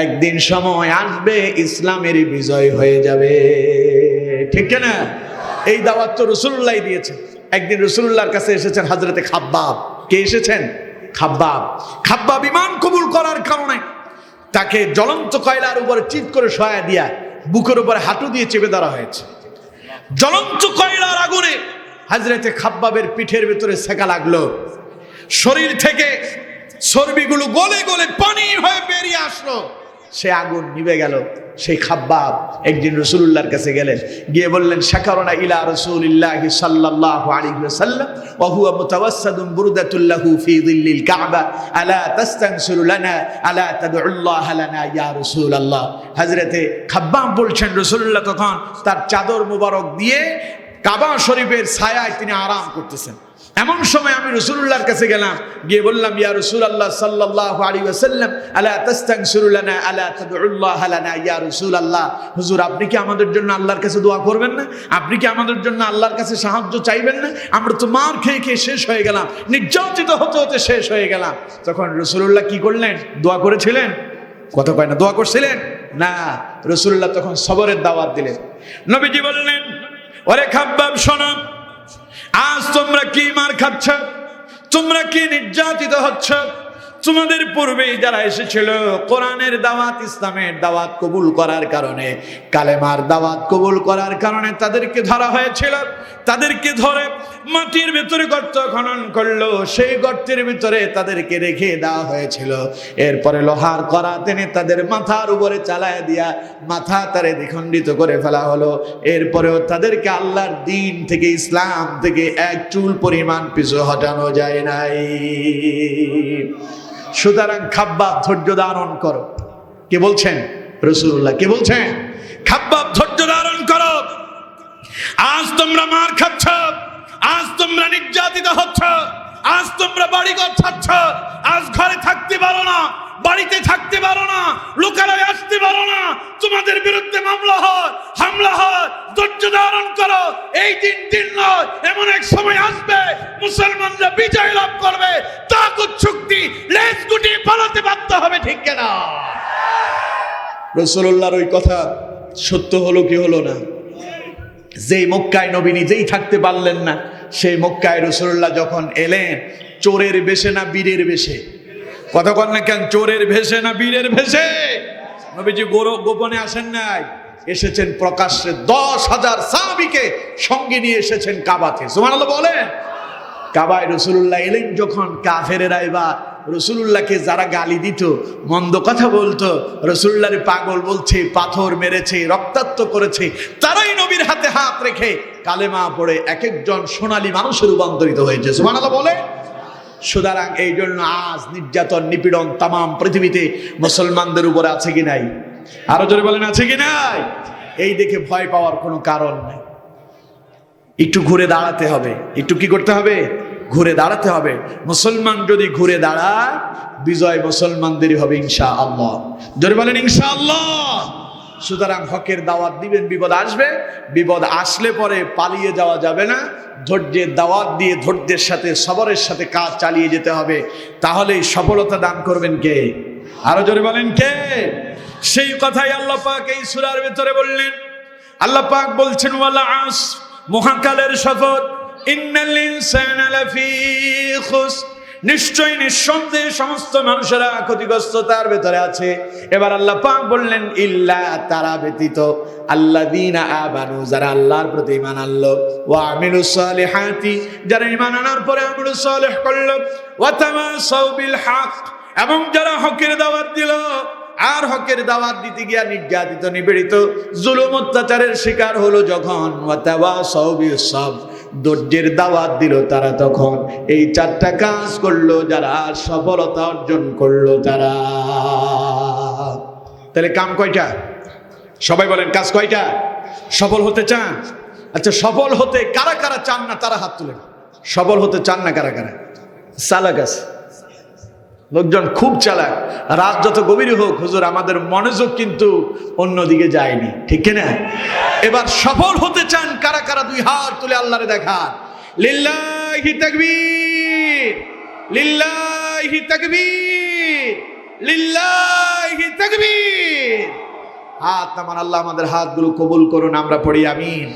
একদিন সময় আসবে ইসলামের বিজয় হয়ে যাবে। ঠিক না? এই দাওয়াত তো রাসূলুল্লাহ দিয়েছেন। একদিন রাসূলুল্লাহর কাছে এসেছেন হযরতে খাব্বাব। কে এসেছেন? খাব্বাব। খাব্বাব ঈমান কবুল করার কারণে তাকে জ্বলন্ত কয়লার উপরে চিৎ করে শোয়া দিয়া বুকের উপরে হাঁটু দিয়ে চেপে ধরা হয়েছে। জ্বলন্ত কয়লার আগুনে হযরতে খাব্বাবের পিঠের ভিতরে সেকা লাগলো। শরীর থেকে চর্বিগুলো গলে গলে পানি হয়ে বেরিয়ে আসলো। সে আগুন নিভে গেল। সেই খাব্বাব একদিন রাসূলুল্লাহর কাছে গেলেন, গিয়ে বললেন শাকারনা ইলা রাসূলিল্লাহি সাল্লাল্লাহু আলাইহি ওয়াসাল্লাম ওয়া হুয়া মুতাওয়াসসাদুন বুরদাতুল লাহু ফি যিল্লিল কাবা আলা তাস্তানসিরু লানা আলা তাদউল্লাহ লানা ইয়া রাসূলুল্লাহ। হযরতে খাব্বাব বলছেন রাসূলুল্লাহ তখন তার চাদর মোবারক দিয়ে কাবা শরীফের ছায়ায় তিনি আরাম করতেছেন। এমন সময় আমি রাসূলুল্লাহর কাছে গেলাম, গিয়ে বললাম, ইয়া রাসূলুল্লাহ সাল্লাল্লাহু আলাইহি ওয়াসাল্লাম, আলা তাস্তাগফিরু লানা আলা তাদউল্লাহ লানা ইয়া রাসূলুল্লাহ, হুজুর আপনি কি আমাদের জন্য আল্লাহর কাছে দোয়া করবেন না? আপনি কি আমাদের জন্য আল্লাহর কাছে সাহায্য চাইবেন না? আমরা তো মার খেয়ে খেয়ে শেষ হয়ে গেলাম, নির্যাতিত হতে হতে শেষ হয়ে গেলাম। তখন রাসূলুল্লাহ কি করলেন? দোয়া করেছিলেন? কত কয় না, দোয়া করছিলেন না। রাসূলুল্লাহ তখন সবরের দাওয়াত দিলেন। নবীজি বললেন, ওরে খাব্বাব শোনো, আজ তোমরা কি মার খাচ্ছ, তোমরা কি নির্যাতিত হচ্ছ? তোমাদের পূর্বে যারা এসেছিল কোরআনের দাওয়াত, ইসলামের দাওয়াত কবুল করার কারণে, কালেমার দাওয়াত কবুল করার কারণে তাদেরকে ধরা হয়েছিল। তাদেরকে ধরে মাটির ভেতরে গর্ত খনন করলো, সেই গর্তের ভিতরে তাদেরকে রেখে দেওয়া হয়েছিল। এরপরে লোহার কড়া টেনে তাদের মাথার উপরে চালায় দিয়া মাথা তারে দ্বিখণ্ডিত করে ফেলা হলো। এরপরেও তাদেরকে আল্লাহর দ্বীন থেকে, ইসলাম থেকে এক চুল পরিমাণ পিছু হটানো যায় নাই। সুতরাং খাব্বাব ধৈর্য ধারণ করো। কে বলছেন? রাসূলুল্লাহ। কে বলছেন? খাব্বাব ধৈর্য ধারণ করো। আজ তোমরা মার খাচ্ছ, আজ তোমরা নির্যাতিত হচ্ছ, আজ তোমরা বাড়িঘর ছাড়ছ, আজ ঘরে থাকতে পারো না, বাড়িতে থাকতে পারো না, লোকালয়ে আসতে পারো না, তোমাদের বিরুদ্ধে মামলা হয়, হামলা হয়। ধৈর্য ধারণ করো। এই দিন নয়, এমন এক সময় আসবে মুসলমানরা বিজয় লাভ করবে, তাগুত শক্তি লেজ গুটিয়ে পালাতে বাধ্য হবে। ঠিক কিনা? রাসূলুল্লাহর ওই কথা সত্য হলো কি হলো না? যেই মক্কায় নবী নিজেই থাকতে পারলেন না, সেই মক্কায় রাসূলুল্লাহ যখন এলেন, চোরের বেশে না বীরের বেশে? কথা বল না কেন? চোরের ভেষে না বীরের ভেষে? নবীজি গোপনে আসেন নাই, এসেছেন প্রকাশ্যে। 10,000 সাহাবীকে সঙ্গে নিয়ে এসেছেন কাবাতে। সুবহানাল্লাহ বলেন। কাবায় রাসূলুল্লাহ এলেন যখন, কাফেরেরা এবার রাসূলুল্লাহকে যারা গালি দিত, মন্দ কথা বলতো, রাসূলুল্লাহরে পাগল বলছে, পাথর মেরেছে, রক্তাক্ত করেছে, তারাই নবীর হাতে হাত রেখে কালেমা পড়ে এক একজন সোনালী মানুষে রূপান্তরিত হয়েছে। সুবহানাল্লাহ বলে। সুতরাং এই জন্য আজ নির্যাতন, নিপীড়ন তামাম পৃথিবীতে মুসলমানদের উপরে আছে কি নাই? আরো জোরে বলেন, আছে কি নাই? এই দেখে ভয় পাওয়ার কোনো কারণ নাই। একটু ঘুরে দাঁড়াতে হবে। একটু কি করতে হবে? ঘুরে দাঁড়াতে হবে। মুসলমান যদি ঘুরে দাঁড়ায়, বিজয় মুসলমানদেরই হবে ইনশাআল্লাহ। জোরে বলেন ইনশাআল্লাহ। সুতরাং হকের দাওয়াত দিবেন, বিপদ আসবে, বিপদ আসলে পরে পালিয়ে যাওয়া যাবে না। ধৈর্যের দাওয়াত দিয়ে ধৈর্যের সাথে, সবরের সাথে কাজ চালিয়ে যেতে হবে। তাহলেই সফলতা দান করবেন কে? আরো জোরে বলেন কে? সেই কথাই আল্লাহ পাক এই সূরার ভিতরে বললেন। আল্লাহ পাক বলছেন, ওয়ালা আস, মহাকালের শপথ, ইন্নাল ইনসানা লাফি খুসর, নিশ্চয় নিঃসন্দেহে সমস্ত মানুষেরা ক্ষতিগ্রস্ততার ভেতরে আছে। এবার আল্লাহ পাক বললেন, ইল্লা, তারা ব্যতীত, আল্লাযীনা আমানু, যারা আল্লাহর প্রতি ঈমান আনলো, ওয়া আমিলুস সালিহাতি, যারা ঈমান আনার পরে আমল সালেহ করলো, ওয়া তাওয়াসাউ বিল হক, এবং যারা হকের দাওয়াত দিল। আর হকের দাওয়াত দিতে গিয়া নির্যাতিত, নিপীড়িত, জুলুম অত্যাচারের শিকার হলো যখন, ওয়া তাওয়াসাউ বিস সাবর, ধৈর্যের দাওয়াত দিল তারা তখন। এই চারটা কাজ করলো যারা, সফলতা অর্জন করলো তারা। তাহলে কাম কয়টা? সবাই বলেন, কাজ কয়টা? সফল হতে চান? আচ্ছা, সফল হতে কারা কারা চান না তারা হাত তুলেন। সফল হতে চান না কারা কারা? চালাক আছে লোকজন, খুব চালাক। রাত যত গভীর হোক, হুজুর আমাদের মনোযোগ কিন্তু অন্যদিকে যায়নি। ঠিক কিনা? এবার সফল হতে চান কারা কারা? দুই হাত তুলে আল্লাহরে দেখান। লিল্লাহি তাকবীর, লিল্লাহি তাকবীর, লিল্লাহি তাকবীর। হাত নামান। আল্লাহ আমাদের হাতগুলো কবুল করুন। আমরা পড়ি আমিন।